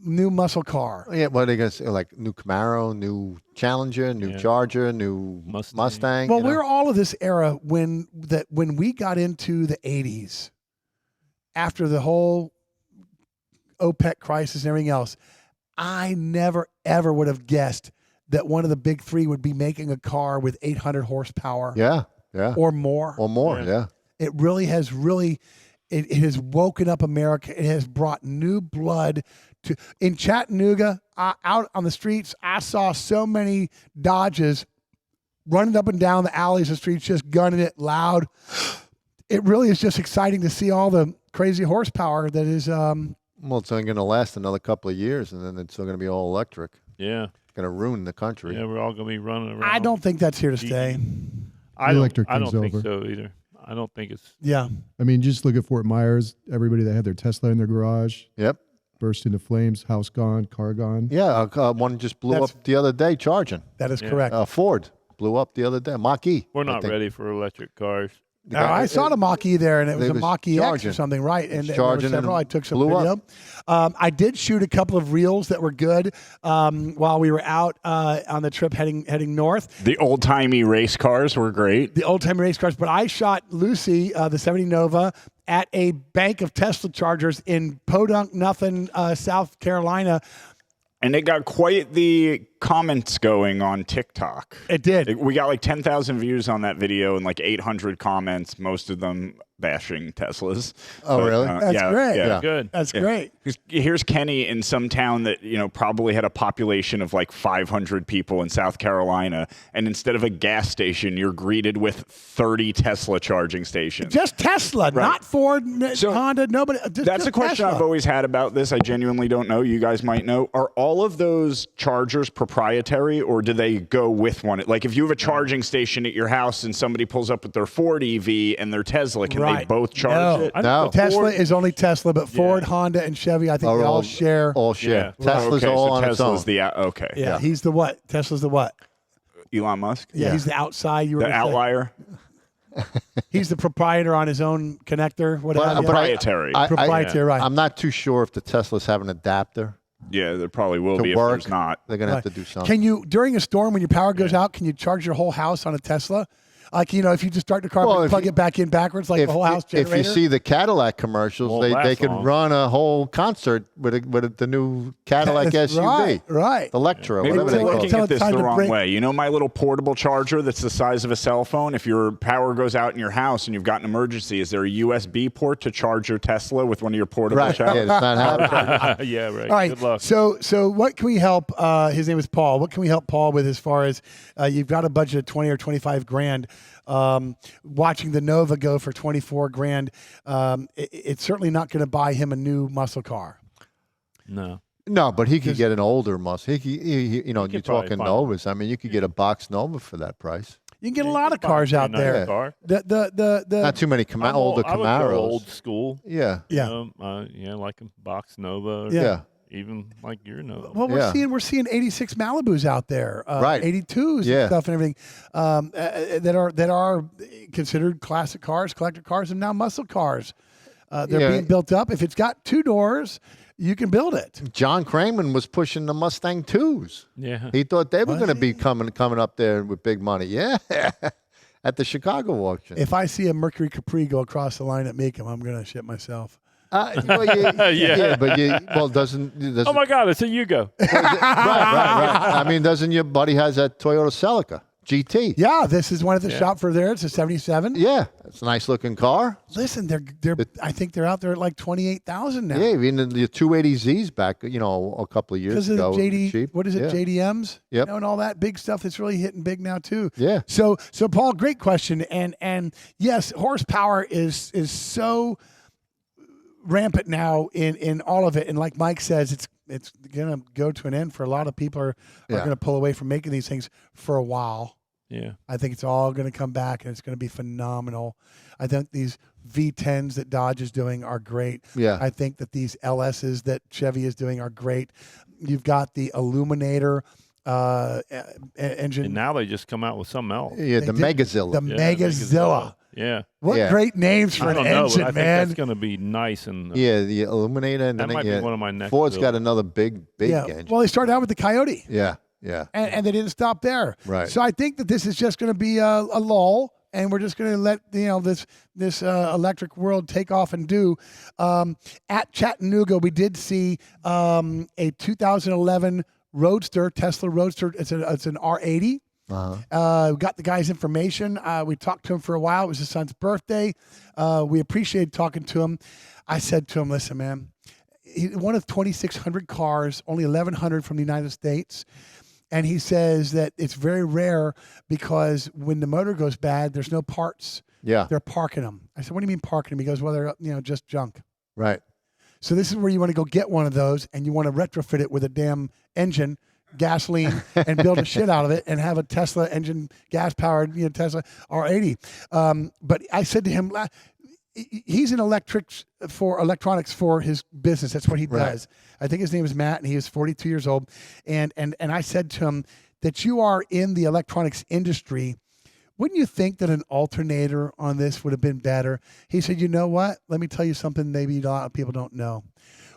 muscle car. Yeah, what are they going to say? Like new Camaro, new Challenger, new Yeah. Charger, new Mustang. Well, you know? we're all of this era when we got into the 80s, after the whole OPEC crisis and everything else. I never, ever would have guessed that one of the big three would be making a car with 800 horsepower Yeah. or more. Or more, Yeah. yeah. It really has it has woken up America. It has brought new blood to. In Chattanooga, out on the streets, I saw so many Dodges running up and down the alleys and streets, just gunning it loud. It really is just exciting to see all the crazy horsepower that is. Well, it's only going to last another couple of years, and then it's going to be all electric. yeah. Going to ruin the country. Yeah, we're all going to be running around. I don't think that's here to stay. I don't Electric think thing's over. so either. I don't think it's. Yeah. I mean, just look at Fort Myers. Everybody that had their Tesla in their garage Yep. burst into flames, house gone, car gone. Yeah, one just blew That's- up the other day charging. That is Yeah. correct. Ford blew up the other day. Mach-E. We're I not think. ready for electric cars. The guy- I saw the Mach-E there, and it was They a was Mach-E X or charging. something, right? And was there were charging and several. I took some blew video. up. I did shoot a couple of reels that were good while we were out on the trip heading north. The old timey race cars were great. The old-time race cars, but I shot Lucy, the 70 Nova, at a bank of Tesla chargers in Podunk, South Carolina. And it got quite the comments going on TikTok. It did. We got like 10,000 views on that video and like 800 comments, most of them bashing Teslas. Oh, really? That's great. Yeah. Good. That's great. Here's Kenny in some town that, probably had a population of like 500 people in South Carolina. And instead of a gas station, you're greeted with 30 Tesla charging stations. Just Tesla, not Ford, So, Honda, nobody. Just That's a question Tesla. I've always had about this. I genuinely don't know. You guys might know. Are all of those chargers proprietary, or do they go with one? Like if you have a charging station at your house and somebody pulls up with their Ford EV and their Tesla, can they Right. both charge No. it? I No. think the Tesla Ford- is only Tesla, but Ford, Honda, and Chevy, I think Are they all share. All share. Yeah. Tesla's okay, all so on its own. Tesla's the okay. Yeah, he's the what? Tesla's the what? Elon Musk. Yeah, he's the outside. You were The gonna say. outlier. He's the proprietor on his own connector. Whatever. But Proprietary. Proprietary, right? I'm not too sure if the Teslas have an adapter Yeah, there probably will to be work. if there's not. They're going to Right. have to do something. Can you, during a storm when your power goes out, can you charge your whole house on a Tesla? Like, if you just start the car, Well, and if plug you- it back in backwards, like the whole house if generator. you see the Cadillac commercials, Won't they last could long. run a whole concert with the new Cadillac That's SUV. right. The Electra, Maybe whatever we're they call looking it. Tell at it this time the to wrong bring- way. My little portable charger that's the size of a cell phone? If your power goes out in your house and you've got an emergency, is there a USB port to charge your Tesla with one of your portable Right. Yeah, chargers? it's not happening. yeah, right. All right. Good luck. So what can we help? His name is Paul. What can we help Paul with as far as you've got a budget of 20 or 25 grand? Watching the Nova go for 24 grand, it's certainly not going to buy him a new muscle car. No. No, but he could get an older muscle. You know, could you're probably talking find Novas. I mean, you could get a box Nova for that price. You can get a lot of cars out there. Car. The Not too many older I would go Camaros. old school. Yeah. Yeah. Like a box Nova. Or Yeah. Even like your Nova. Well, we're seeing 86 Malibus out there, Right. 82s Yeah. and stuff and everything that are considered classic cars, collector cars, and now muscle cars. They're being built up. If it's got 2 doors, you can build it. John Kramer was pushing the Mustang 2s. Yeah. He thought they were Was going to he? be coming up there with big money. Yeah. At the Chicago auction. If I see a Mercury Capri go across the line at Mecum, I'm going to shit myself. Yeah. But doesn't Oh my God! It's a Yugo. right. I mean, doesn't your buddy has that Toyota Celica GT? Yeah, this is one at the shop for there. It's a 77. Yeah, it's a nice looking car. Listen, they're I think they're out there at like 28,000 now. Yeah, even the 280Zs back, a couple of years Because of ago. the JD, cheap. what is it, Yeah. JDMs? Yep. And all that big stuff that's really hitting big now too. Yeah. So Paul, great question. And yes, horsepower is so rampant now in all of it. And like Mike says, it's going to go to an end for a lot of people are going to pull away from making these things for a while. Yeah. I think it's all going to come back and it's going to be phenomenal. I think these V10s that Dodge is doing are great. Yeah. I think that these LSs that Chevy is doing are great. You've got the Illuminator engine. And now they just come out with something else. Yeah, the Megazilla. The Megazilla. Yeah. What Yeah. great names for I an don't know, engine, but I think man. that's going to be nice and Yeah, the Illuminator. And that then might be one of my next. Ford's got builds. another big engine. Well, they started out with the Coyote. Yeah. And they didn't stop there. Right. So I think that this is just going to be a lull, and we're just going to let this electric world take off and do. At Chattanooga, we did see a 2011 Roadster, Tesla Roadster. It's an R80. We got the guy's information. We talked to him for a while. It was his son's birthday. We appreciated talking to him. I said to him, "Listen, man, one of 2,600 cars, only 1,100 from the United States." And he says that it's very rare because when the motor goes bad, there's no parts. Yeah. They're parking them. I said, "What do you mean parking them?" He goes, "Well, they're just junk." Right. So this is where you want to go get one of those, and you want to retrofit it with a damn engine, gasoline, and build a shit out of it, and have a Tesla engine, gas-powered, Tesla R80. But I said to him, he's in electronics for his business. That's what he does. I think his name is Matt, and he is 42 years old. And I said to him that you are in the electronics industry. Wouldn't you think that an alternator on this would have been better? He said, "You know what? Let me tell you something maybe a lot of people don't know.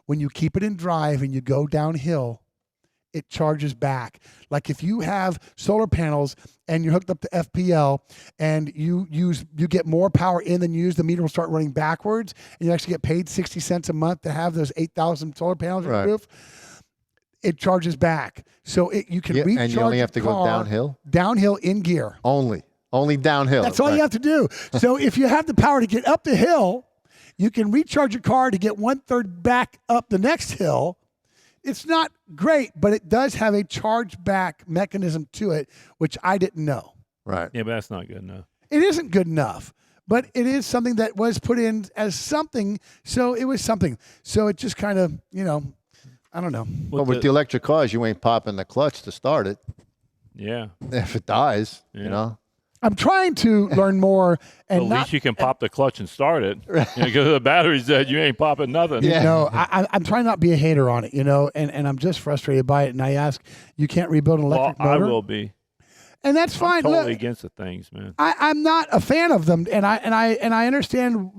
When you keep it in drive and you go downhill, it charges back. Like if you have solar panels and you're hooked up to FPL and you get more power in than you use, the meter will start running backwards, and you actually get paid 60 cents a month to have those 8,000 solar panels on your roof. It charges back. So you can recharge and you only have to your go car downhill in gear. Only downhill. That's all you have to do. So if you have the power to get up the hill, you can recharge your car to get 1/3 back up the next hill. It's not great, but it does have a charge back mechanism to it, which I didn't know. Right. Yeah, but that's not good enough. It isn't good enough, but it is something that was put in as something. So it was something. So it just kind of, I don't know. But with the electric cars, you ain't popping the clutch to start it. Yeah. If it dies, I'm trying to learn more, and At least you can pop the clutch and start it. Because the battery's dead, you ain't popping nothing. I'm trying not to be a hater on it, and I'm just frustrated by it. And I ask, you can't rebuild an electric motor? I will be. And that's fine. I'm totally Look, against the things, man. I'm not a fan of them, and I understand.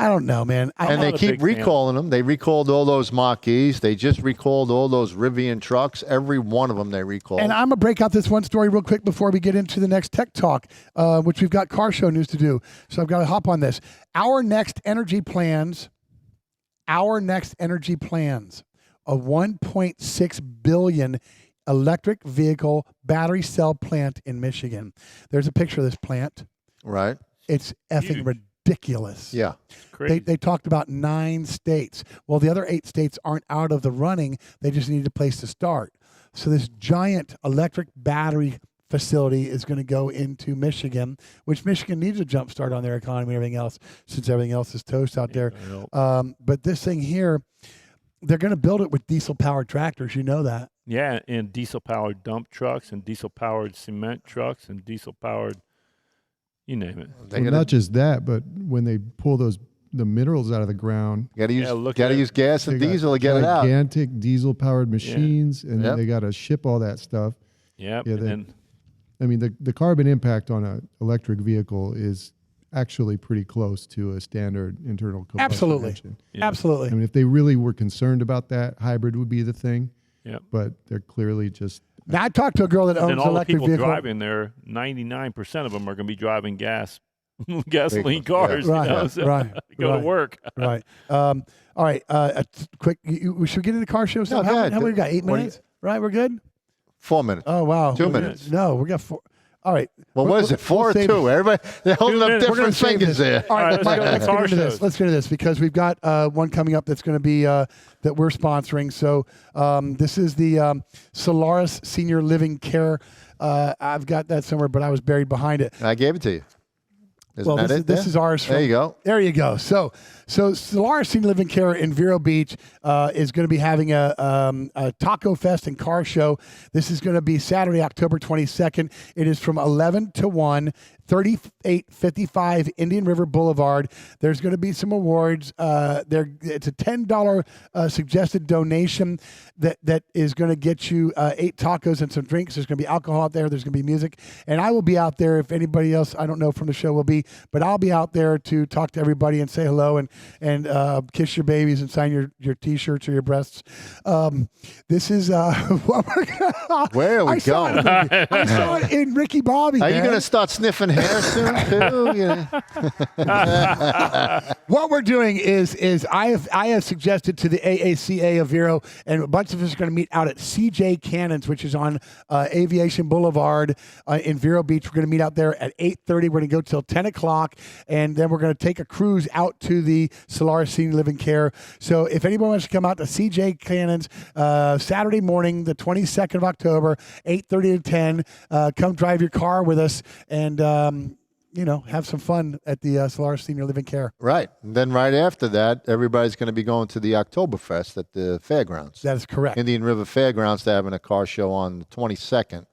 I don't know, man. And they not a keep big fan. recalling them. They recalled all those Mach-E's. They just recalled all those Rivian trucks. Every one of them they recalled. And I'm going to break out this one story real quick before we get into the next tech talk, which we've got car show news to do. So I've got to hop on this. Our next energy plans, a 1.6 billion electric vehicle battery cell plant in Michigan. There's a picture of this plant. Right. It's effing ridiculous. Yeah. Crazy. They talked about 9 states. Well, the other 8 states aren't out of the running. They just need a place to start. So this giant electric battery facility is going to go into Michigan, which Michigan needs a jump start on their economy and everything else, since everything else is toast out there. But this thing here, they're going to build it with diesel-powered tractors. You know that. Yeah, and diesel-powered dump trucks and diesel-powered cement trucks and diesel-powered, you name it. They're Well, gonna- not just that, but when they pull the minerals out of the ground, Gotta use, look gotta at it. use gas they and got diesel to get it out. gigantic diesel-powered machines, and Yep. then they got to ship all that stuff. Yep. Yeah, and then I mean, the carbon impact on an electric vehicle is actually pretty close to a standard internal combustion Absolutely. engine. yeah. Absolutely. I mean, if they really were concerned about that, hybrid would be the thing. Yep. But they're clearly just Now, I talked to a girl that And owns then an all the electric people vehicle. driving there, 99% of them are going to be driving gasoline Vehicles, cars. yeah. You know, Right, so right, go right. to work. Right. All right. Quick. We should get into car shows. No, how go ahead. many we got? 8 What do you- minutes. Right. We're good. 4 minutes. Oh wow. 2 minutes. No, we got 4. All right. Well, what is it? 4 or save 2? it. Everybody, they're holding up minutes. We're gonna different save fingers this. there. All right, let's Mike, go to let's car get into this. shows. Let's get into this because we've got one coming up that's going to be that we're sponsoring. So this is the Solaris Senior Living Care. I've got that somewhere, but I was buried behind it. I gave it to you. Isn't Well, that this it is there? ours. There you go. There you go. So Solaris Senior Living Care in Vero Beach is going to be having a taco fest and car show. This is going to be Saturday, October 22nd. It is from 11 to 1. 3855 Indian River Boulevard. There's going to be some awards. It's a $10 suggested donation that is going to get you 8 tacos and some drinks. There's going to be alcohol out there. There's going to be music. And I will be out there if anybody else, I don't know from the show will be, but I'll be out there to talk to everybody and say hello and kiss your babies and sign your T-shirts or your breasts. This is what we're gonna, Where are we I saw going? I saw it in Ricky Bobby. Are you man. going to start sniffing hair soon, too? What we're doing is I have suggested to the AACA of Vero, and a bunch of us are going to meet out at CJ Cannon's, which is on Aviation Boulevard in Vero Beach. We're going to meet out there at 8:30. We're going to go till 10 o'clock, and then we're going to take a cruise out to the Solaris Senior Living Care. So if anyone wants to come out to CJ Cannon's Saturday morning, the 22nd of October, 8:30 to 10, come drive your car with us and have some fun at the Solaris Senior Living Care. Right. And then right after that, everybody's going to be going to the Oktoberfest at the fairgrounds. That is correct. Indian River Fairgrounds. They're having a car show on the 22nd.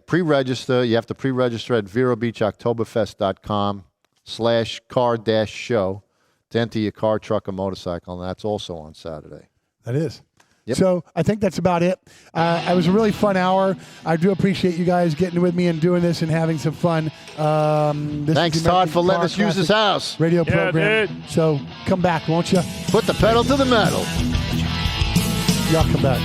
Pre-register. You have to pre-register at verobeachoktoberfest.com/car-show to enter your car, truck, or motorcycle, and that's also on Saturday. That is. Yep. So I think that's about it. It was a really fun hour. I do appreciate you guys getting with me and doing this and having some fun. This Thanks, is the Todd, for American letting Car us use his Classic house. radio Yeah, program. dude. So come back, won't you? Put the pedal to the metal. Y'all come back.